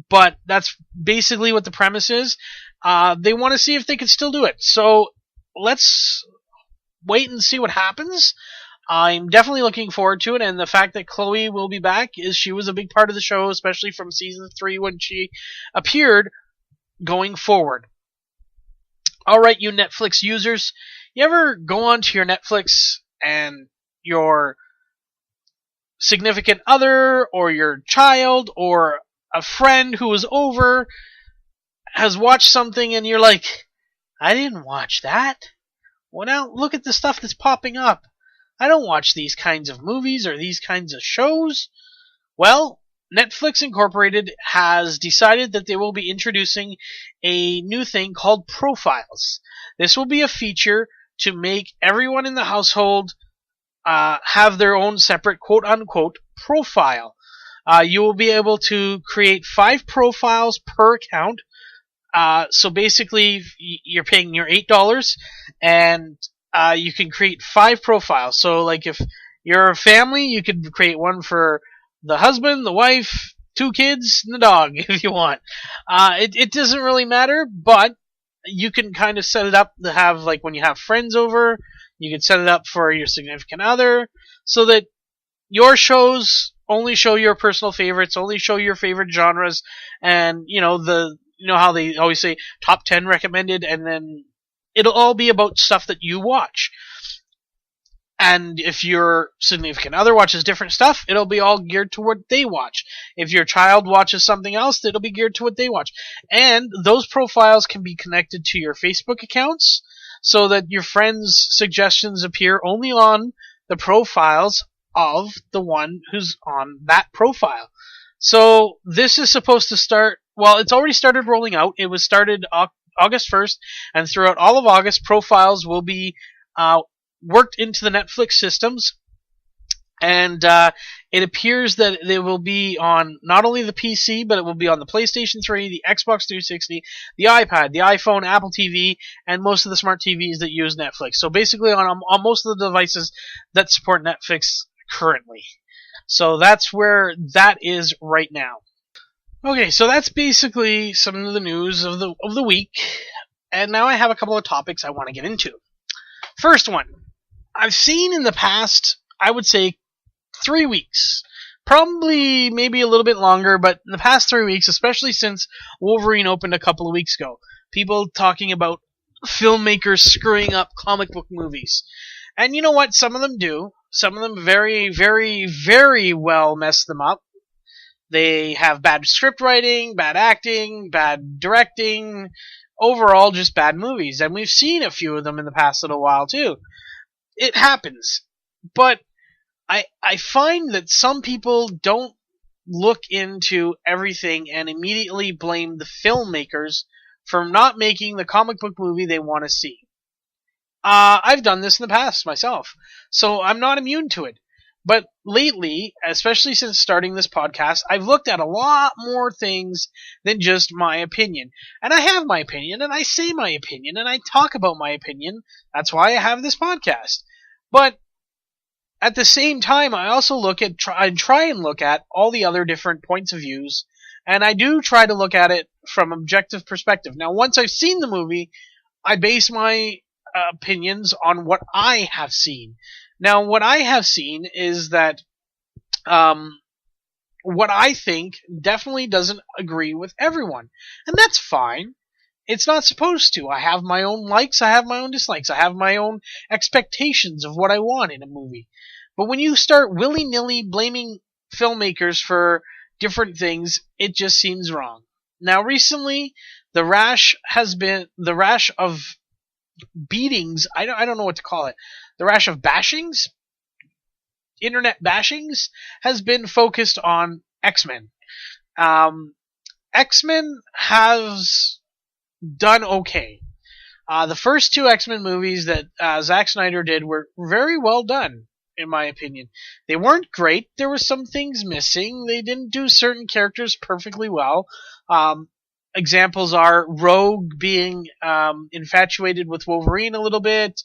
but that's basically what the premise is. They want to see if they can still do it. So let's wait and see what happens. I'm definitely looking forward to it, and the fact that Chloe will be back is she was a big part of the show, especially from season 3 when she appeared going forward. Alright, you Netflix users, you ever go onto your Netflix and your significant other or your child or a friend who was over has watched something and you're like, I didn't watch that. Well, now look at the stuff that's popping up. I don't watch these kinds of movies or these kinds of shows. Well, Netflix Incorporated has decided that they will be introducing a new thing called profiles. This will be a feature to make everyone in the household have their own separate quote-unquote profile. You will be able to create 5 profiles per account. So basically, you're paying your $8, and you can create 5 profiles. So, like, if you're a family, you could create one for the husband, the wife, 2 kids, and the dog, if you want. It doesn't really matter, but you can kind of set it up to have, like, when you have friends over, you can set it up for your significant other, so that your shows only show your personal favorites, only show your favorite genres, and, you know how they always say top 10 recommended, and then it'll all be about stuff that you watch. And if your significant other watches different stuff, it'll be all geared to what they watch. If your child watches something else, it'll be geared to what they watch. And those profiles can be connected to your Facebook accounts, so that your friends' suggestions appear only on the profiles of the one who's on that profile. So this is supposed to start, well, it's already started rolling out. It was started August 1st, and throughout all of August, profiles will be worked into the Netflix systems, and it appears that they will be on not only the PC, but it will be on the PlayStation 3, the Xbox 360, the iPad, the iPhone, Apple TV, and most of the smart TVs that use Netflix. So basically on most of the devices that support Netflix currently. So that's where that is right now. Okay, so that's basically some of the news of the week, and now I have a couple of topics I want to get into. First one, I've seen in the past, I would say 3 weeks, probably maybe a little bit longer, but in the past 3 weeks, especially since Wolverine opened a couple of weeks ago, people talking about filmmakers screwing up comic book movies. And you know what? Some of them do. Some of them very, very, very well mess them up. They have bad script writing, bad acting, bad directing, overall just bad movies. And we've seen a few of them in the past little while too. It happens. But I find that some people don't look into everything and immediately blame the filmmakers for not making the comic book movie they want to see. I've done this in the past myself, so I'm not immune to it. But lately, especially since starting this podcast, I've looked at a lot more things than just my opinion. And I have my opinion, and I say my opinion, and I talk about my opinion. That's why I have this podcast. But at the same time, I also try and look at all the other different points of views, and I do try to look at it from objective perspective. Now, once I've seen the movie, I base my opinions on what I have seen. Now, what I have seen is that what I think definitely doesn't agree with everyone. And that's fine. It's not supposed to. I have my own likes, I have my own dislikes, I have my own expectations of what I want in a movie. But when you start willy-nilly blaming filmmakers for different things, it just seems wrong. Now, recently, the rash of beatings, I don't know what to call it. The rash of bashings internet bashings has been focused on X-Men. Um, X-Men has done okay. The first two X-Men movies that Zack Snyder did were very well done, in my opinion. They weren't great. There were some things missing. They didn't do certain characters perfectly well. Examples are Rogue being infatuated with Wolverine a little bit.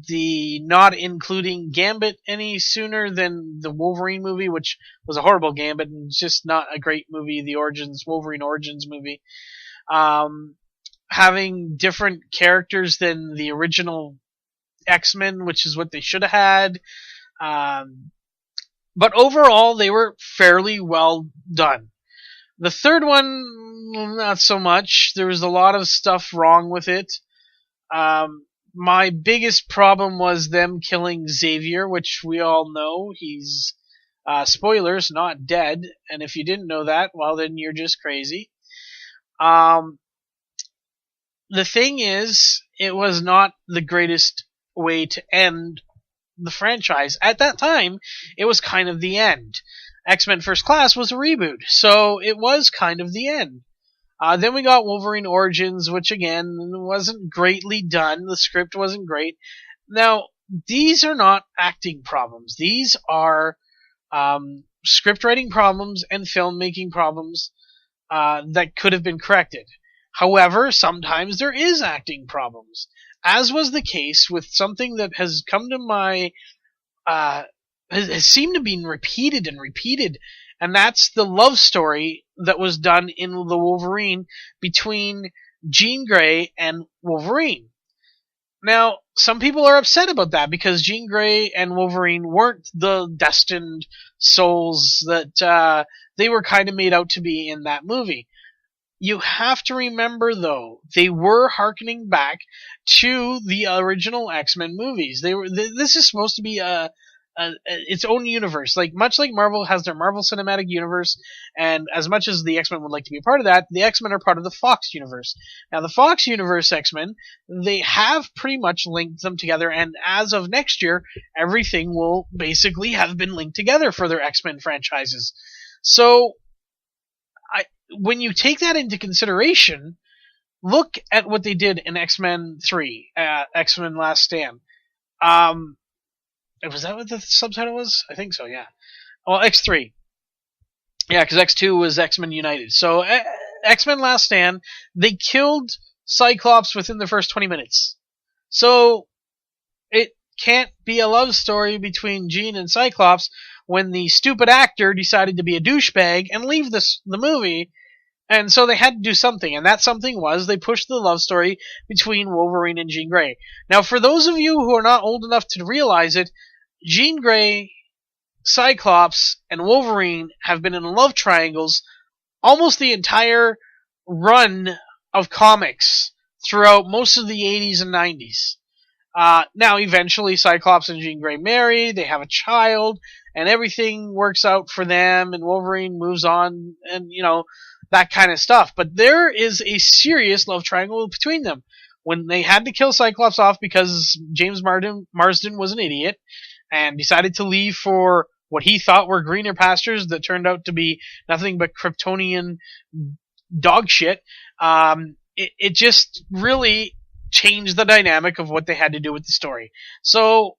The not including Gambit any sooner than the Wolverine movie, which was a horrible Gambit and just not a great movie, the Wolverine Origins movie. Having different characters than the original X-Men, which is what they should have had. But overall, they were fairly well done. The third one, not so much. There was a lot of stuff wrong with it. My biggest problem was them killing Xavier, which we all know. He's, spoilers, not dead. And if you didn't know that, well, then you're just crazy. The thing is, it was not the greatest way to end the franchise. At that time, it was kind of the end. X-Men First Class was a reboot, so it was kind of the end. Then we got Wolverine Origins, which again wasn't greatly done. The script wasn't great. Now, these are not acting problems. These are script writing problems and filmmaking problems that could have been corrected. However, sometimes there is acting problems, as was the case with something that has come to my has seemed to be repeated and repeated, and that's the love story that was done in the Wolverine between Jean Grey and Wolverine. Now, some people are upset about that because Jean Grey and Wolverine weren't the destined souls that they were kind of made out to be in that movie. You have to remember, though, they were hearkening back to the original X-Men movies. This is supposed to be its own universe. Much like Marvel has their Marvel Cinematic Universe, and as much as the X-Men would like to be a part of that, the X-Men are part of the Fox Universe. Now, the Fox Universe X-Men, they have pretty much linked them together, and as of next year, everything will basically have been linked together for their X-Men franchises. So, when you take that into consideration, look at what they did in X-Men 3, X-Men Last Stand. Was that what the subtitle was? I think so, yeah. Well, X3. Yeah, because X2 was X-Men United. So, X-Men Last Stand, they killed Cyclops within the first 20 minutes. So, it can't be a love story between Jean and Cyclops when the stupid actor decided to be a douchebag and leave the movie. And so they had to do something, and that something was they pushed the love story between Wolverine and Jean Grey. Now, for those of you who are not old enough to realize it, Jean Grey, Cyclops, and Wolverine have been in love triangles almost the entire run of comics throughout most of the 80s and 90s. Now, eventually, Cyclops and Jean Grey marry, they have a child, and everything works out for them, and Wolverine moves on, and, that kind of stuff. But there is a serious love triangle between them. When they had to kill Cyclops off because James Marsden was an idiot, and decided to leave for what he thought were greener pastures that turned out to be nothing but Kryptonian dog shit, it just really changed the dynamic of what they had to do with the story. So,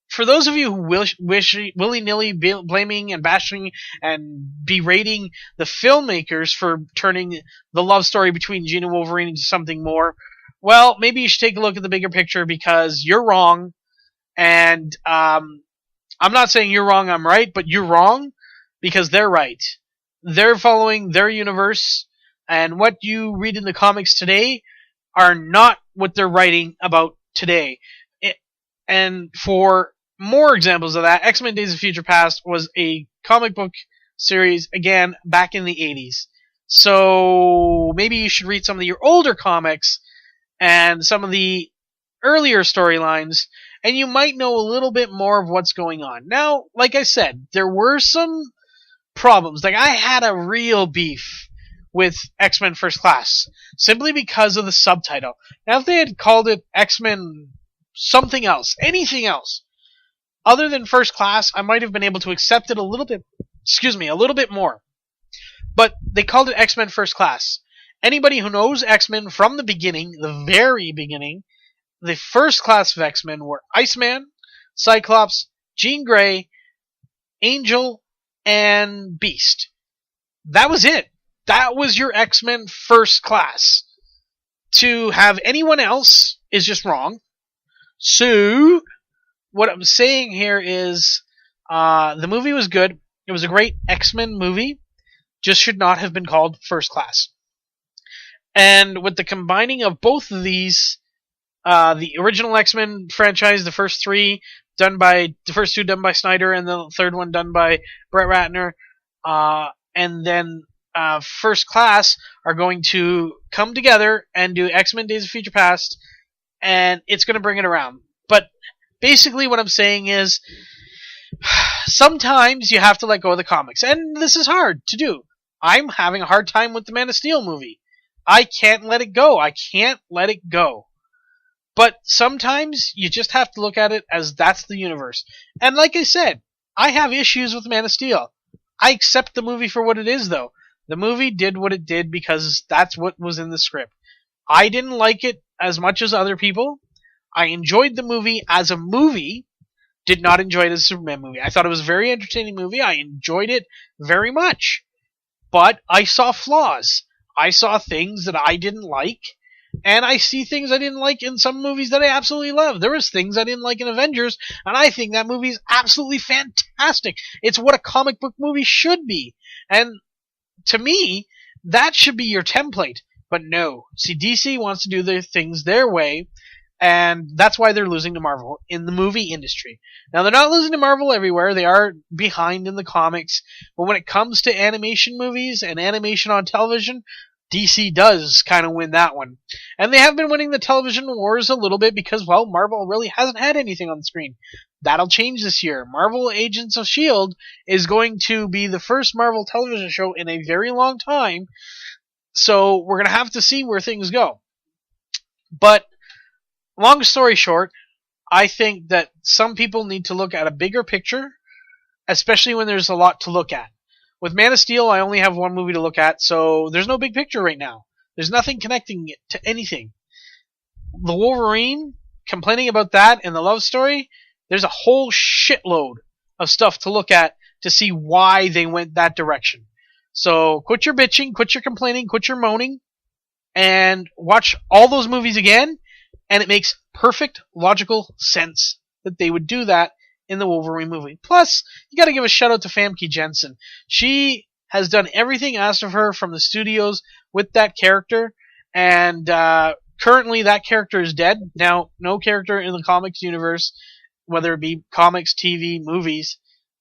for those of you who wish willy-nilly blaming and bashing and berating the filmmakers for turning the love story between Jean and Wolverine into something more, well, maybe you should take a look at the bigger picture because you're wrong. And I'm not saying you're wrong, I'm right, but you're wrong because they're right. They're following their universe, and what you read in the comics today are not what they're writing about today. And for more examples of that, X-Men Days of Future Past was a comic book series, again, back in the 80s. So maybe you should read some of your older comics and some of the earlier storylines, and you might know a little bit more of what's going on. Now, like I said, there were some problems. I had a real beef with X-Men First Class, simply because of the subtitle. Now, if they had called it X-Men something else, anything else, other than First Class, I might have been able to accept it a little bit more. But they called it X-Men First Class. Anybody who knows X-Men from the beginning, the very beginning, the first class of X-Men were Iceman, Cyclops, Jean Grey, Angel, and Beast. That was it. That was your X-Men First Class. To have anyone else is just wrong. So, what I'm saying here is, the movie was good. It was a great X-Men movie. Just should not have been called First Class. And with the combining of both of these, the original X-Men franchise, the first two done by Snyder, and the third one done by Brett Ratner, and then First Class are going to come together and do X-Men Days of Future Past, and it's going to bring it around. But basically what I'm saying is, sometimes you have to let go of the comics, and this is hard to do. I'm having a hard time with the Man of Steel movie. I can't let it go. But sometimes you just have to look at it as that's the universe. And like I said, I have issues with Man of Steel. I accept the movie for what it is, though. The movie did what it did because that's what was in the script. I didn't like it as much as other people. I enjoyed the movie as a movie. Did not enjoy it as a Superman movie. I thought it was a very entertaining movie. I enjoyed it very much. But I saw flaws. I saw things that I didn't like. And I see things I didn't like in some movies that I absolutely love. There was things I didn't like in Avengers, and I think that movie is absolutely fantastic. It's what a comic book movie should be. And to me, that should be your template. But no. See, DC wants to do their things their way, and that's why they're losing to Marvel in the movie industry. Now, they're not losing to Marvel everywhere. They are behind in the comics. But when it comes to animation movies and animation on television, DC does kind of win that one. And they have been winning the television wars a little bit because, well, Marvel really hasn't had anything on the screen. That'll change this year. Marvel Agents of S.H.I.E.L.D. is going to be the first Marvel television show in a very long time. So we're going to have to see where things go. But long story short, I think that some people need to look at a bigger picture, especially when there's a lot to look at. With Man of Steel, I only have one movie to look at, so there's no big picture right now. There's nothing connecting it to anything. The Wolverine, complaining about that and the love story, there's a whole shitload of stuff to look at to see why they went that direction. So quit your bitching, quit your complaining, quit your moaning, and watch all those movies again, and it makes perfect logical sense that they would do that in the Wolverine movie. Plus, you gotta give a shout out to Famke Janssen. She has done everything asked of her from the studios with that character, and currently that character is dead. Now, no character in the comics universe, whether it be comics, TV, movies,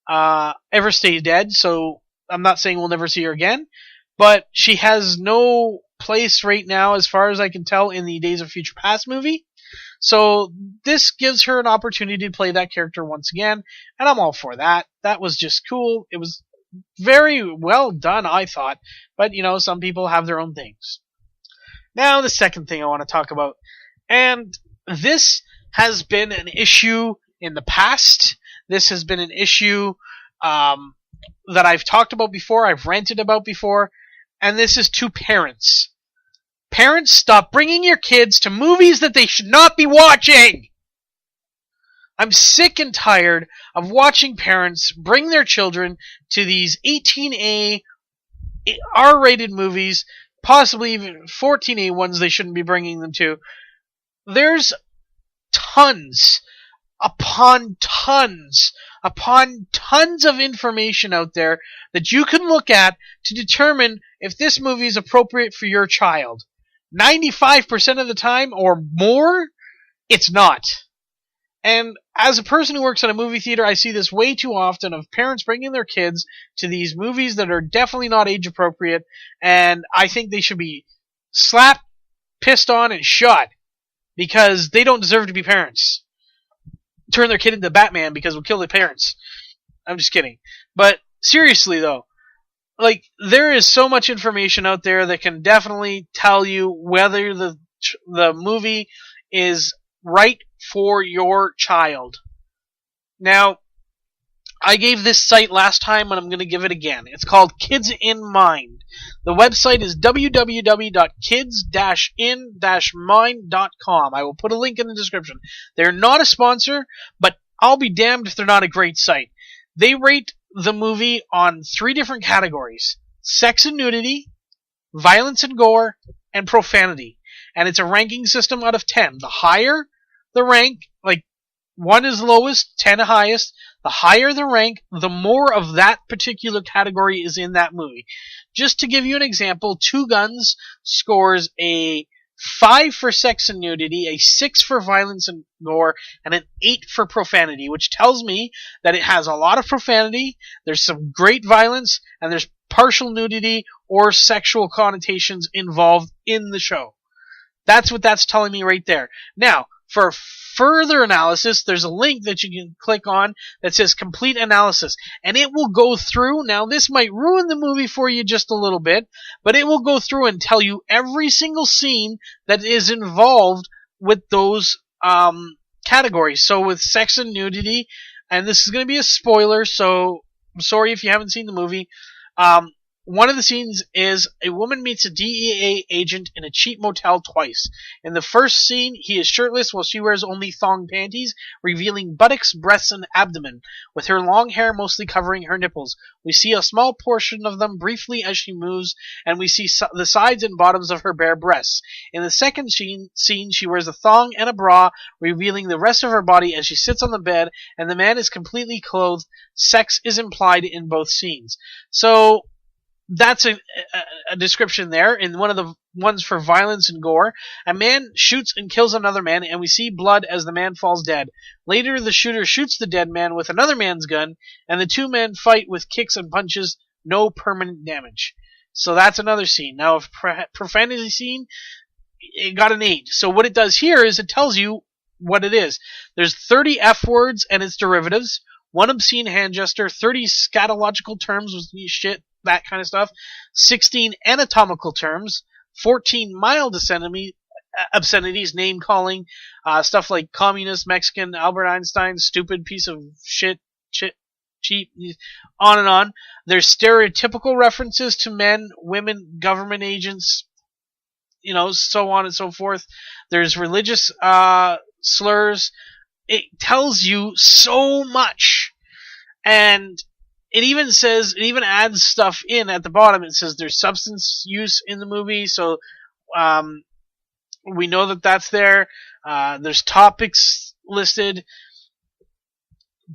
ever stays dead, so I'm not saying we'll never see her again, but she has no place right now, as far as I can tell, in the Days of Future Past movie. So this gives her an opportunity to play that character once again, and I'm all for that. That was just cool. It was very well done, I thought, but some people have their own things. Now the second thing I want to talk about, and this has been an issue in the past. This has been an issue that I've talked about before, I've ranted about before, and this is to parents. Parents, stop bringing your kids to movies that they should not be watching! I'm sick and tired of watching parents bring their children to these 18A R-rated movies, possibly even 14A ones they shouldn't be bringing them to. There's tons upon tons of information out there that you can look at to determine if this movie is appropriate for your child. 95% of the time or more, it's not. And as a person who works at a movie theater, I see this way too often of parents bringing their kids to these movies that are definitely not age appropriate, and I think they should be slapped, pissed on, and shot because they don't deserve to be parents. Turn their kid into Batman because we'll kill their parents. I'm just kidding. But seriously though, there is so much information out there that can definitely tell you whether the movie is right for your child. Now, I gave this site last time, and I'm going to give it again. It's called Kids in Mind. The website is www.kids-in-mind.com. I will put a link in the description. They're not a sponsor, but I'll be damned if they're not a great site. They rate the movie on 3 different categories: sex and nudity, violence and gore, and profanity. And it's a ranking system out of 10. The higher the rank, like 1 is lowest, 10 highest. The higher the rank, the more of that particular category is in that movie. Just to give you an example, Two Guns scores a 5 for sex and nudity, a 6 for violence and gore, and an 8 for profanity, which tells me that it has a lot of profanity, there's some great violence, and there's partial nudity or sexual connotations involved in the show. That's what that's telling me right there. Now, for further analysis, there's a link that you can click on that says complete analysis, and it will go through. Now, this might ruin the movie for you just a little bit, but it will go through and tell you every single scene that is involved with those categories. So with sex and nudity, and this is going to be a spoiler, so I'm sorry if you haven't seen the movie. One of the scenes is a woman meets a DEA agent in a cheap motel twice. In the first scene, he is shirtless while she wears only thong panties, revealing buttocks, breasts, and abdomen, with her long hair mostly covering her nipples. We see a small portion of them briefly as she moves, and we see the sides and bottoms of her bare breasts. In the second scene, she wears a thong and a bra, revealing the rest of her body as she sits on the bed, and the man is completely clothed. Sex is implied in both scenes. So that's a description there. In one of the ones for violence and gore, a man shoots and kills another man, and we see blood as the man falls dead. Later, the shooter shoots the dead man with another man's gun, and the 2 men fight with kicks and punches, no permanent damage. So that's another scene. Now, if profanity scene, it got an 8. So what it does here is it tells you what it is. There's 30 F words and its derivatives, 1 obscene hand gesture, 30 scatological terms with shit, that kind of stuff, 16 anatomical terms, 14 mild obscenities, name calling, stuff like communist, Mexican, Albert Einstein, stupid piece of shit, cheap, on and on. There's stereotypical references to men, women, government agents, so on and so forth. There's religious slurs. It tells you so much. And it even adds stuff in at the bottom. It says there's substance use in the movie, so we know that that's there. There's topics listed.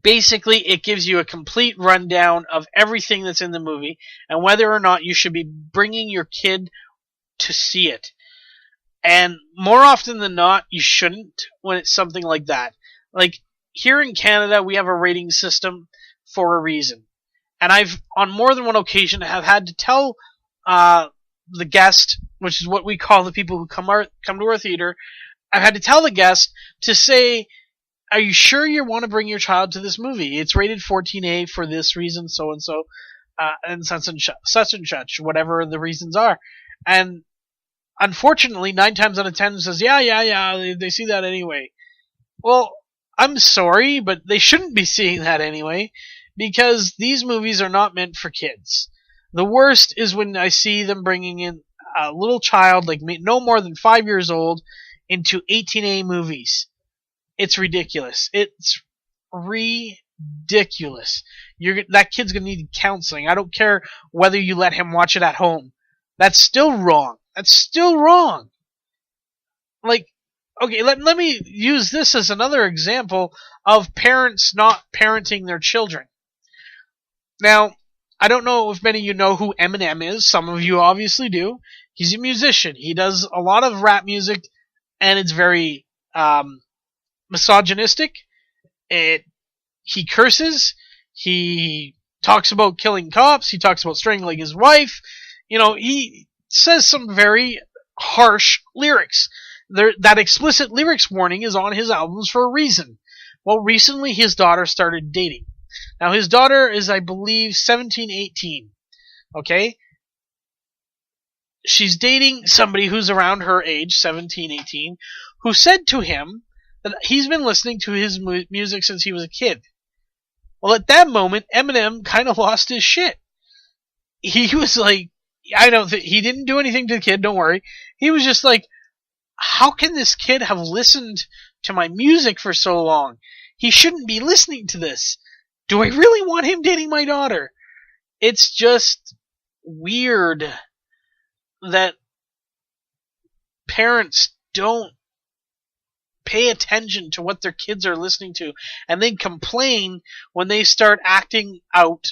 Basically, it gives you a complete rundown of everything that's in the movie and whether or not you should be bringing your kid to see it. And more often than not, you shouldn't when it's something like that. Like, here in Canada, we have a rating system for a reason. And I've, on more than one occasion, have had to tell the guest, which is what we call the people who come to our theater, I've had to tell the guest to say, are you sure you want to bring your child to this movie? It's rated 14A for this reason, so-and-so, and such and such, whatever the reasons are. And unfortunately, 9 times out of 10 says, yeah, they see that anyway. Well, I'm sorry, but they shouldn't be seeing that anyway. Because these movies are not meant for kids. The worst is when I see them bringing in a little child, like me, no more than 5 years old, into 18A movies. It's ridiculous. It's ridiculous. That kid's gonna need counseling. I don't care whether you let him watch it at home. That's still wrong. Like, okay, let me use this as another example of parents not parenting their children. Now, I don't know if many of you know who Eminem is. Some of you obviously do. He's a musician. He does a lot of rap music, and it's very misogynistic. He curses. He talks about killing cops. He talks about strangling his wife. He says some very harsh lyrics. That explicit lyrics warning is on his albums for a reason. Well, recently his daughter started dating. Now, his daughter is, I believe, 17, 18. Okay? She's dating somebody who's around her age, 17, 18, who said to him that he's been listening to his music since he was a kid. Well, at that moment, Eminem kind of lost his shit. He was like, I don't think he didn't do anything to the kid. Don't worry. He was just like, how can this kid have listened to my music for so long? He shouldn't be listening to this. Do I really want him dating my daughter? It's just weird that parents don't pay attention to what their kids are listening to and then complain when they start acting out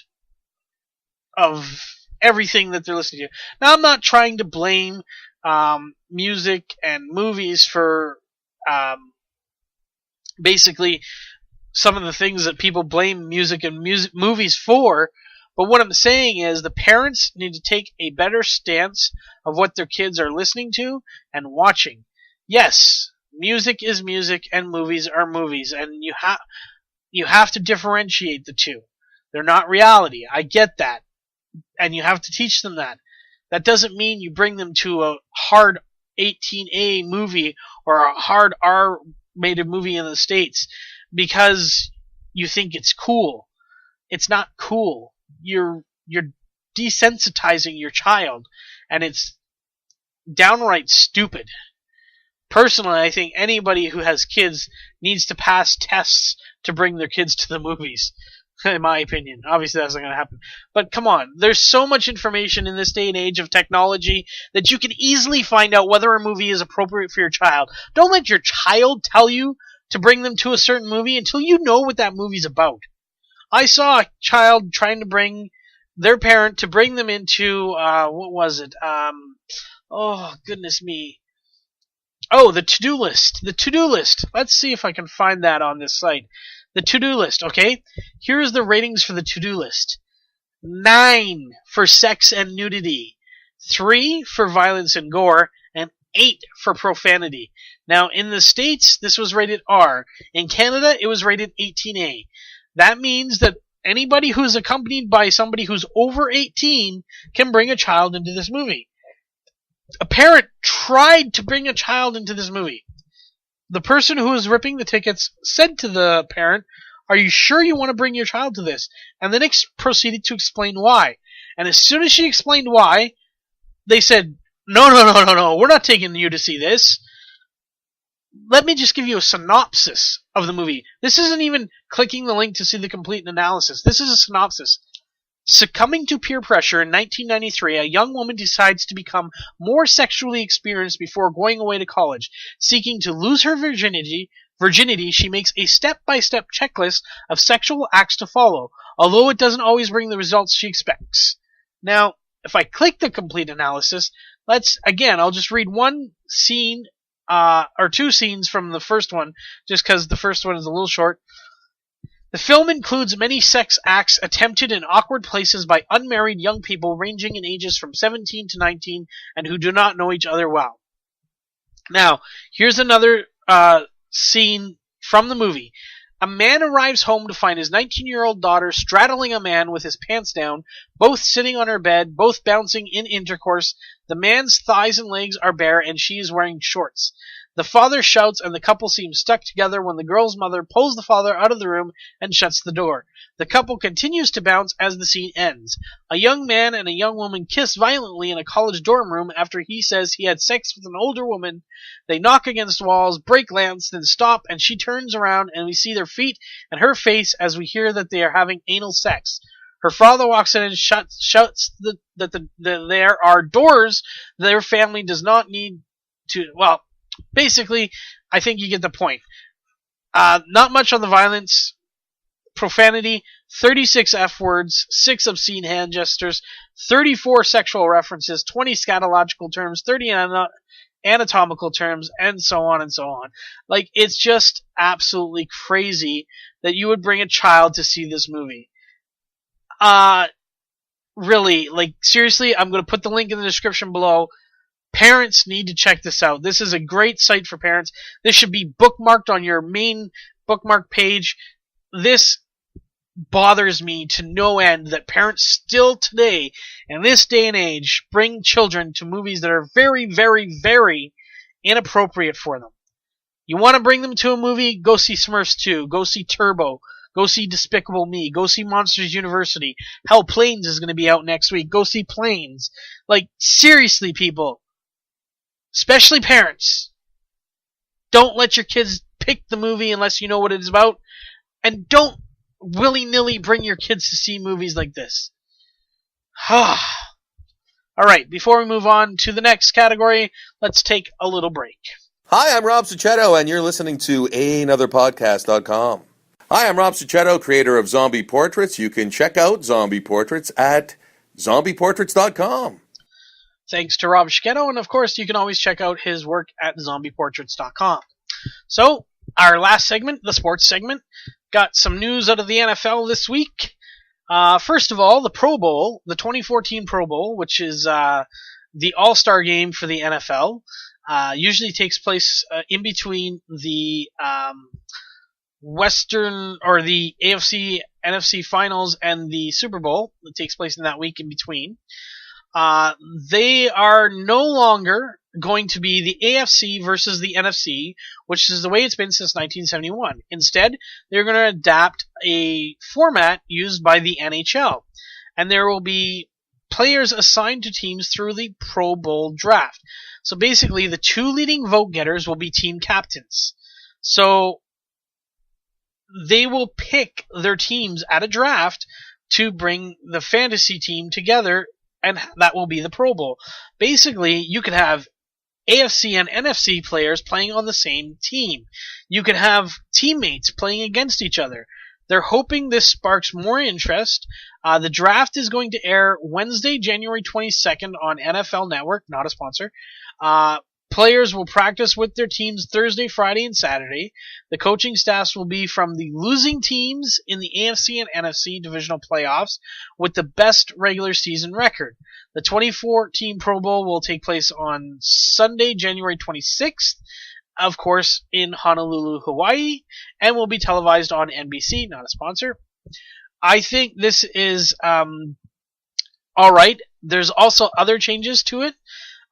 of everything that they're listening to. Now, I'm not trying to blame music and movies for basically some of the things that people blame music and movies for, but what I'm saying is the parents need to take a better stance of what their kids are listening to and watching. Yes, music is music and movies are movies, and you have to differentiate the two. They're not reality. I get that. And you have to teach them that. That doesn't mean you bring them to a hard 18A movie or a hard R-rated movie in the States because you think it's cool. It's not cool. You're desensitizing your child, and it's downright stupid. Personally, I think anybody who has kids needs to pass tests to bring their kids to the movies. In my opinion. Obviously that's not going to happen. But come on, there's so much information in this day and age of technology that you can easily find out whether a movie is appropriate for your child. Don't let your child tell you to bring them to a certain movie until you know what that movie's about. I saw a child trying to bring their parent to bring them into, what was it? Oh, goodness me. Oh, the to-do list. The to-do list. Let's see if I can find that on this site. The to-do list, okay? Here's the ratings for the to-do list. 9 for sex and nudity. 3 for violence and gore. And 8 for profanity. Now, in the States, this was rated R. In Canada, it was rated 18A. That means that anybody who's accompanied by somebody who's over 18 can bring a child into this movie. A parent tried to bring a child into this movie. The person who was ripping the tickets said to the parent, "Are you sure you want to bring your child to this?" And then proceeded to explain why. And as soon as she explained why, they said, No, we're not taking you to see this. Let me just give you a synopsis of the movie. This isn't even clicking the link to see the complete analysis. This is a synopsis. Succumbing to peer pressure in 1993, a young woman decides to become more sexually experienced before going away to college. Seeking to lose her virginity, she makes a step-by-step checklist of sexual acts to follow, although it doesn't always bring the results she expects. Now, if I click the complete analysis, I'll just read one scene, or two scenes from the first one, just because the first one is a little short. The film includes many sex acts attempted in awkward places by unmarried young people ranging in ages from 17 to 19 and who do not know each other well. Now, here's another scene from the movie. A man arrives home to find his 19-year-old daughter straddling a man with his pants down, both sitting on her bed, both bouncing in intercourse. The man's thighs and legs are bare and she is wearing shorts. The father shouts and the couple seems stuck together when the girl's mother pulls the father out of the room and shuts the door. The couple continues to bounce as the scene ends. A young man and a young woman kiss violently in a college dorm room after he says he had sex with an older woman. They knock against walls, break lamps, then stop, and she turns around and we see their feet and her face as we hear that they are having anal sex. Her father walks in and shouts that there are doors their family does not need to, well, basically, I think you get the point. Not much on the violence. Profanity, 36 F words, 6 obscene hand gestures, 34 sexual references, 20 scatological terms, 30 anatomical terms, and so on and so on. Like, it's just absolutely crazy that you would bring a child to see this movie. Really, like, seriously, I'm going to put the link in the description below. Parents need to check this out. This is a great site for parents. This should be bookmarked on your main bookmark page. This bothers me to no end that parents still today, in this day and age, bring children to movies that are very, very, very inappropriate for them. You want to bring them to a movie? Go see Smurfs 2. Go see Turbo. Go see Despicable Me. Go see Monsters University. Hell, Planes is going to be out next week. Go see Planes. Like, seriously, people. Especially parents. Don't let your kids pick the movie unless you know what it is about. And don't willy-nilly bring your kids to see movies like this. Alright, before we move on to the next category, let's take a little break. Hi, I'm Rob Succhetto, and you're listening to Ehnotherpodcast.com. Hi, I'm Rob Succhetto, creator of Zombie Portraits. You can check out Zombie Portraits at zombieportraits.com. Thanks to Rob Succhetto, and of course, you can always check out his work at zombieportraits.com. So, our last segment, the sports segment, got some news out of the NFL this week. First of all, the Pro Bowl, the 2014 Pro Bowl, which is the All-Star game for the NFL, usually takes place in between the Western or the AFC NFC Finals and the Super Bowl. It takes place in that week in between. They are no longer going to be the AFC versus the NFC, which is the way it's been since 1971. Instead, they're going to adapt a format used by the NHL, and there will be players assigned to teams through the Pro Bowl draft. So basically, the two leading vote getters will be team captains. So they will pick their teams at a draft to bring the fantasy team together, and that will be the Pro Bowl. Basically, you could have AFC and NFC players playing on the same team. You could have teammates playing against each other. They're hoping this sparks more interest. The draft is going to air Wednesday, January 22nd on NFL Network, not a sponsor. Players will practice with their teams Thursday, Friday, and Saturday. The coaching staffs will be from the losing teams in the AFC and NFC divisional playoffs with the best regular season record. The 2014 Pro Bowl will take place on Sunday, January 26th, of course, in Honolulu, Hawaii, and will be televised on NBC, not a sponsor. I think this is alright. There's also other changes to it.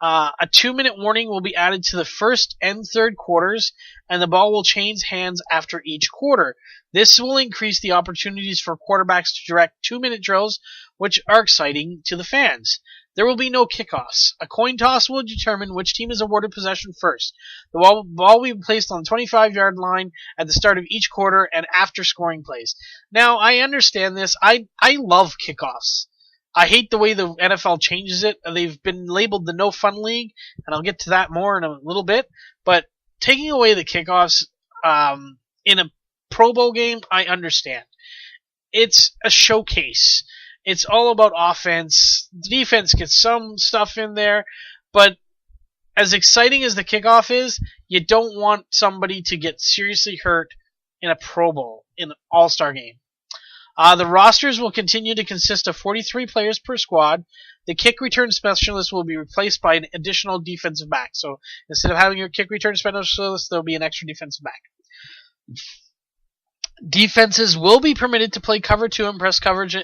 A 2-minute warning will be added to the first and third quarters, and the ball will change hands after each quarter. This will increase the opportunities for quarterbacks to direct 2-minute drills, which are exciting to the fans. There will be no kickoffs. A coin toss will determine which team is awarded possession first. The ball will be placed on the 25-yard line at the start of each quarter and after scoring plays. Now, I understand this. I love kickoffs. I hate the way the NFL changes it. They've been labeled the No Fun League, and I'll get to that more in a little bit. But taking away the kickoffs in a Pro Bowl game, I understand. It's a showcase. It's all about offense. The defense gets some stuff in there, but as exciting as the kickoff is, you don't want somebody to get seriously hurt in a Pro Bowl, in an All-Star game. The rosters will continue to consist of 43 players per squad. The kick return specialist will be replaced by an additional defensive back. So instead of having your kick return specialist, there will be an extra defensive back. Defenses will be permitted to play cover 2 and press coverage,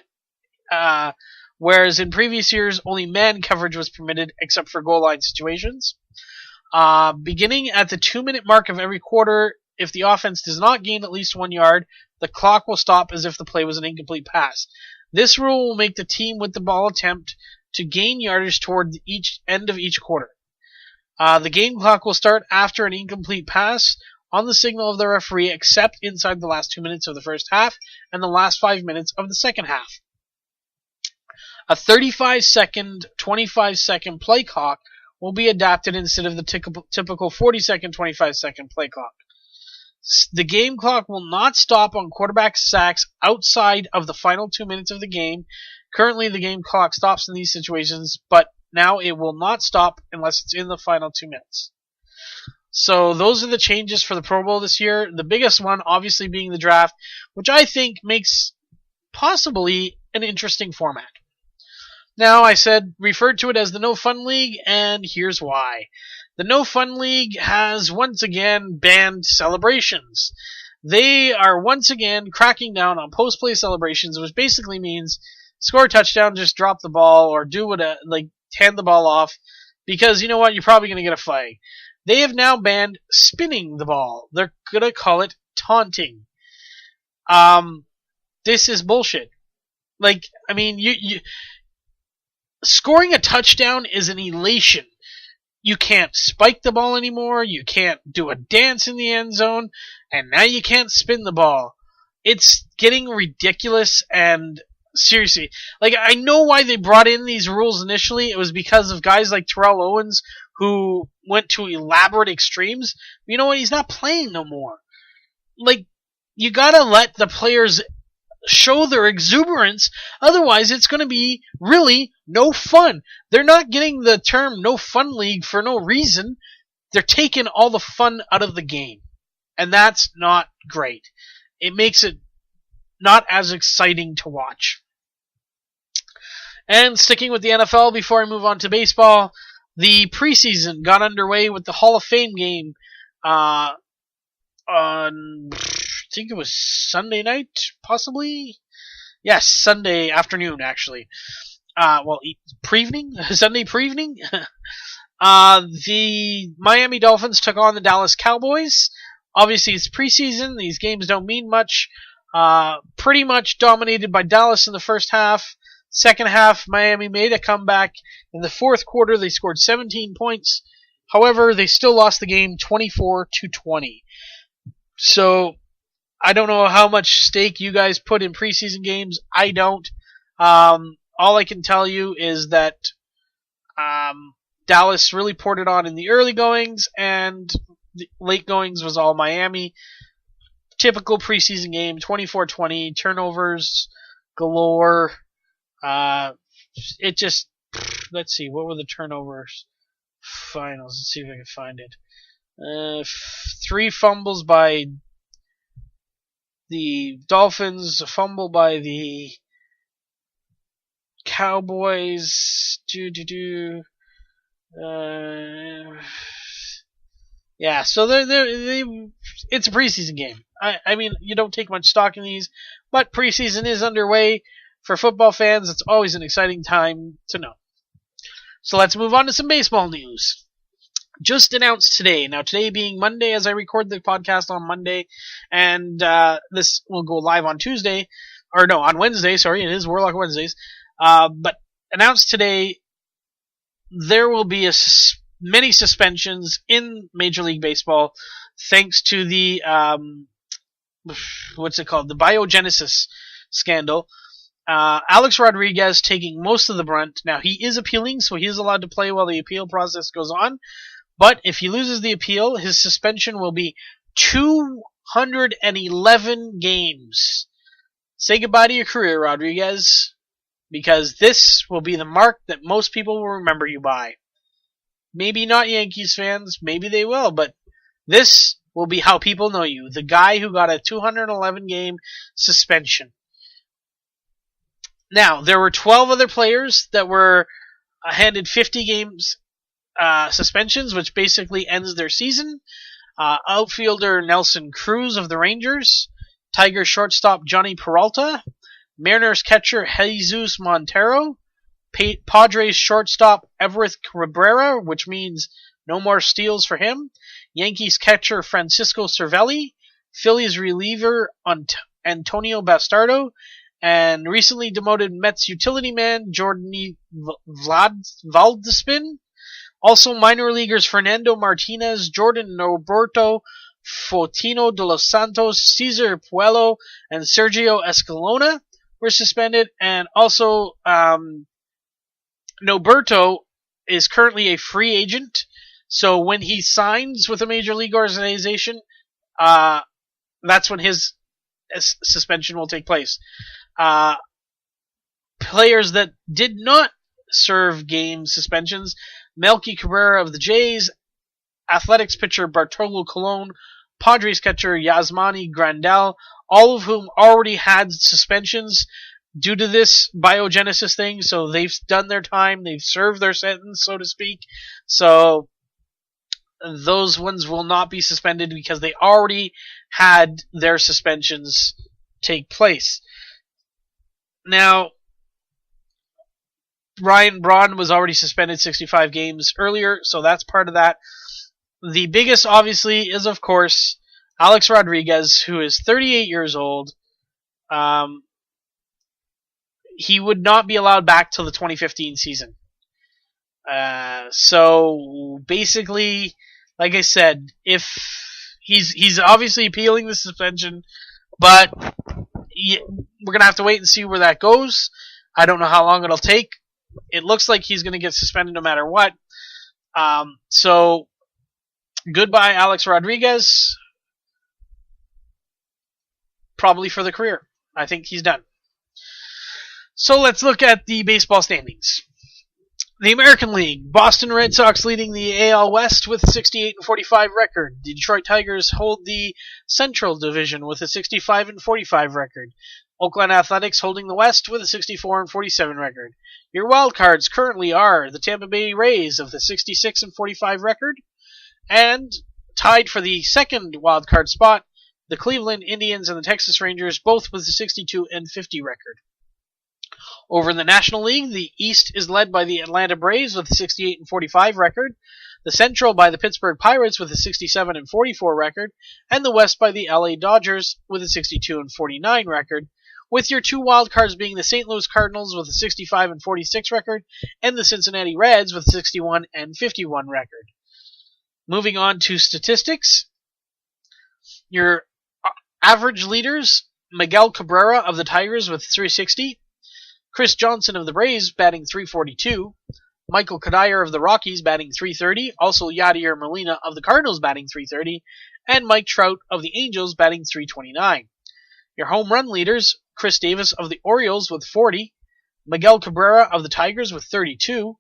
whereas in previous years, only man coverage was permitted except for goal line situations. Beginning at the 2-minute mark of every quarter, if the offense does not gain at least 1 yard, the clock will stop as if the play was an incomplete pass. This rule will make the team with the ball attempt to gain yardage toward each end of each quarter. The game clock will start after an incomplete pass on the signal of the referee, except inside the last 2 minutes of the first half and the last 5 minutes of the second half. A 35-second, 25-second play clock will be adapted instead of the typical 40-second, 25-second play clock. The game clock will not stop on quarterback sacks outside of the final 2 minutes of the game. Currently, the game clock stops in these situations, but now it will not stop unless it's in the final 2 minutes. So those are the changes for the Pro Bowl this year. The biggest one, obviously, being the draft, which I think makes possibly an interesting format. Now, I referred to it as the No Fun League, and here's why. The No Fun League has once again banned celebrations. They are once again cracking down on post-play celebrations, which basically means score a touchdown, just drop the ball, or hand the ball off, because you know what, you're probably going to get a flag. They have now banned spinning the ball. They're going to call it taunting. This is bullshit. Like, I mean, you scoring a touchdown is an elation. You can't spike the ball anymore. You can't do a dance in the end zone. And now you can't spin the ball. It's getting ridiculous, and seriously, like, I know why they brought in these rules initially. It was because of guys like Terrell Owens who went to elaborate extremes. You know what? He's not playing no more. Like, you gotta let the players show their exuberance, otherwise it's going to be really no fun. They're not getting the term no fun league for no reason. They're taking all the fun out of the game, and that's not great. It makes it not as exciting to watch. And sticking with the NFL before I move on to baseball, the preseason got underway with the Hall of Fame game on, I think it was Sunday night, possibly? Yes, Sunday afternoon, actually. Pre-evening? Sunday pre-evening? The Miami Dolphins took on the Dallas Cowboys. Obviously, it's preseason. These games don't mean much. Pretty much dominated by Dallas in the first half. Second half, Miami made a comeback. In the fourth quarter, they scored 17 points. However, they still lost the game 24-20. So, I don't know how much stake you guys put in preseason games. I don't. All I can tell you is that Dallas really poured it on in the early goings, and the late goings was all Miami. Typical preseason game, 24-20, turnovers galore. It just, let's see, what were the turnovers finals? Let's see if I can find it. 3 fumbles by the Dolphins, a fumble by the Cowboys. Yeah, so it's a preseason game. I mean, you don't take much stock in these, but preseason is underway. For football fans, it's always an exciting time to know. So let's move on to some baseball news. Just announced today. Now, today being Monday, as I record the podcast on Monday, and this will go live on Tuesday, or no, on Wednesday, sorry, it is Warlock Wednesdays. But announced today, there will be many suspensions in Major League Baseball thanks to the, the biogenesis scandal. Alex Rodriguez taking most of the brunt. Now, he is appealing, so he is allowed to play while the appeal process goes on. But if he loses the appeal, his suspension will be 211 games. Say goodbye to your career, Rodriguez, because this will be the mark that most people will remember you by. Maybe not Yankees fans, maybe they will, but this will be how people know you. The guy who got a 211 game suspension. Now, there were 12 other players that were handed 50 games suspensions, which basically ends their season. Outfielder Nelson Cruz of the Rangers, Tigers shortstop Johnny Peralta, Mariners catcher Jesus Montero, Padres shortstop Everett Cabrera, which means no more steals for him, Yankees catcher Francisco Cervelli, Phillies reliever Antonio Bastardo, and recently demoted Mets utility man Jordan Valdespin. Also minor leaguers Fernando Martinez, Jordan Norberto, Fotino de los Santos, Cesar Puello, and Sergio Escalona were suspended. And also Norberto is currently a free agent. So when he signs with a major league organization, that's when his suspension will take place. Players that did not serve game suspensions: Melky Cabrera of the Jays, Athletics pitcher Bartolo Colon, Padres catcher Yasmani Grandal, all of whom already had suspensions due to this biogenesis thing, so they've done their time, they've served their sentence, so to speak. So those ones will not be suspended because they already had their suspensions take place. Now, Ryan Braun was already suspended 65 games earlier, so that's part of that. The biggest, obviously, is, of course, Alex Rodriguez, who is 38 years old. he would not be allowed back till the 2015 season. So basically, like I said, if he's obviously appealing the suspension, but we're gonna have to wait and see where that goes. I don't know how long it'll take. It looks like he's gonna get suspended no matter what. So goodbye, Alex Rodriguez. Probably for the career. I think he's done. So let's look at the baseball standings. The American League, Boston Red Sox leading the AL West with a 68-45 record. The Detroit Tigers hold the Central Division with a 65-45 record. Oakland Athletics holding the West with a 64-47 record. Your wild cards currently are the Tampa Bay Rays of the 66-45 record, and tied for the second wild card spot, the Cleveland Indians and the Texas Rangers, both with a 62-50 record. Over in the National League, the East is led by the Atlanta Braves with a 68-45 record, the Central by the Pittsburgh Pirates with a 67-44 record, and the West by the LA Dodgers with a 62-49 record, with your two wild cards being the St. Louis Cardinals with a 65-46 record, and the Cincinnati Reds with a 61-51 record. Moving on to statistics, your average leaders, Miguel Cabrera of the Tigers with 360, Chris Johnson of the Braves batting .342, Michael Kadire of the Rockies batting .330, also Yadier Molina of the Cardinals batting .330, and Mike Trout of the Angels batting .329. Your home run leaders, Chris Davis of the Orioles with 40, Miguel Cabrera of the Tigers with 32,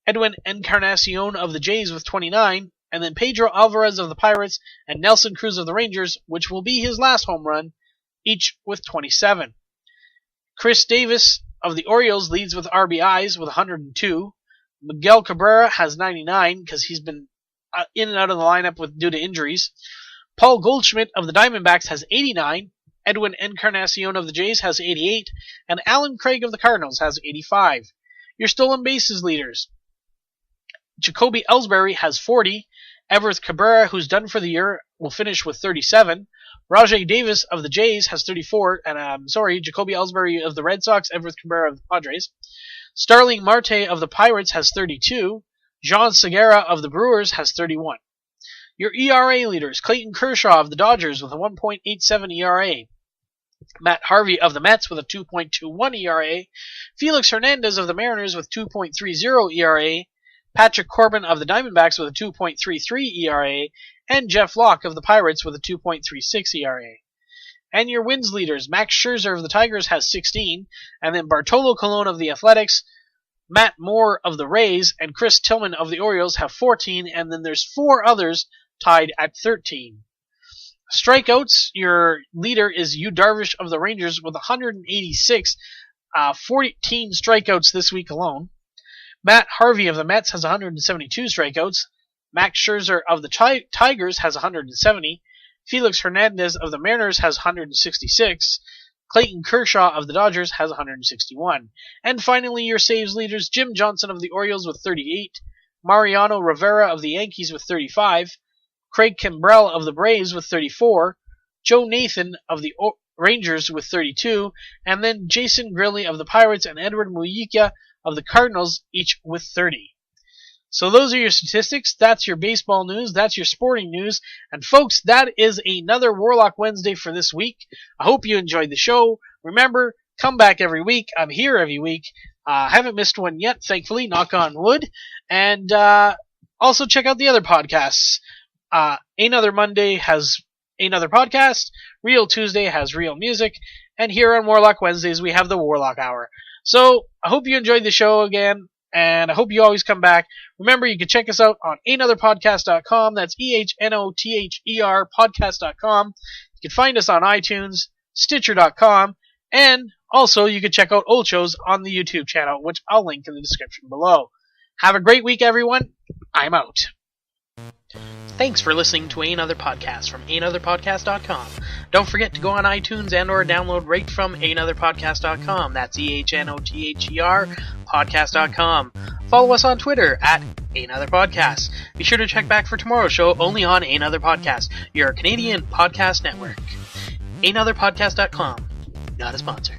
Edwin Encarnacion of the Jays with 29, and then Pedro Alvarez of the Pirates and Nelson Cruz of the Rangers, which will be his last home run, each with 27. Chris Davis of the Orioles leads with RBIs with 102. Miguel Cabrera has 99 because he's been in and out of the lineup due to injuries. Paul Goldschmidt of the Diamondbacks has 89. Edwin Encarnacion of the Jays has 88. And Alan Craig of the Cardinals has 85. Your stolen bases leaders. Jacoby Ellsbury has 40. Everth Cabrera, who's done for the year, will finish with 37. Rajai Davis of the Jays has 34, and Jacoby Ellsbury of the Red Sox, Everth Cabrera of the Padres. Starling Marte of the Pirates has 32. John Segura of the Brewers has 31. Your ERA leaders, Clayton Kershaw of the Dodgers with a 1.87 ERA. Matt Harvey of the Mets with a 2.21 ERA. Felix Hernandez of the Mariners with 2.30 ERA. Patrick Corbin of the Diamondbacks with a 2.33 ERA, and Jeff Locke of the Pirates with a 2.36 ERA. And your wins leaders, Max Scherzer of the Tigers has 16, and then Bartolo Colon of the Athletics, Matt Moore of the Rays, and Chris Tillman of the Orioles have 14, and then there's 4 others tied at 13. Strikeouts, your leader is Yu Darvish of the Rangers with 186, 14 strikeouts this week alone. Matt Harvey of the Mets has 172 strikeouts. Max Scherzer of the Tigers has 170. Felix Hernandez of the Mariners has 166. Clayton Kershaw of the Dodgers has 161. And finally, your saves leaders, Jim Johnson of the Orioles with 38. Mariano Rivera of the Yankees with 35. Craig Kimbrell of the Braves with 34. Joe Nathan of the Rangers with 32. And then Jason Grilli of the Pirates and Edward Mujica of the Cardinals, each with 30. So those are your statistics. That's your baseball news. That's your sporting news. And folks, that is another Warlock Wednesday for this week. I hope you enjoyed the show. Remember, come back every week. I'm here every week. Haven't missed one yet, thankfully, knock on wood. And also check out the other podcasts. Ehnother Monday has Ehnother Podcast. Real Tuesday has Real Music. And here on Warlock Wednesdays, we have the Warlock Hour. So, I hope you enjoyed the show again, and I hope you always come back. Remember, you can check us out on ehnotherpodcast.com. That's EHNOTHER podcast.com. You can find us on iTunes, Stitcher.com, and also you can check out old shows on the YouTube channel, which I'll link in the description below. Have a great week, everyone. I'm out. Thanks for listening to Ehnother Podcast from ehnotherpodcast.com. Don't forget to go on iTunes and or download right from ehnotherpodcast.com. That's EHNOTHER podcast.com. Follow us on Twitter at Ehnother Podcast. Be sure to check back for tomorrow's show only on Ehnother Podcast, your Canadian podcast network. ehnotherpodcast.com. not a sponsor.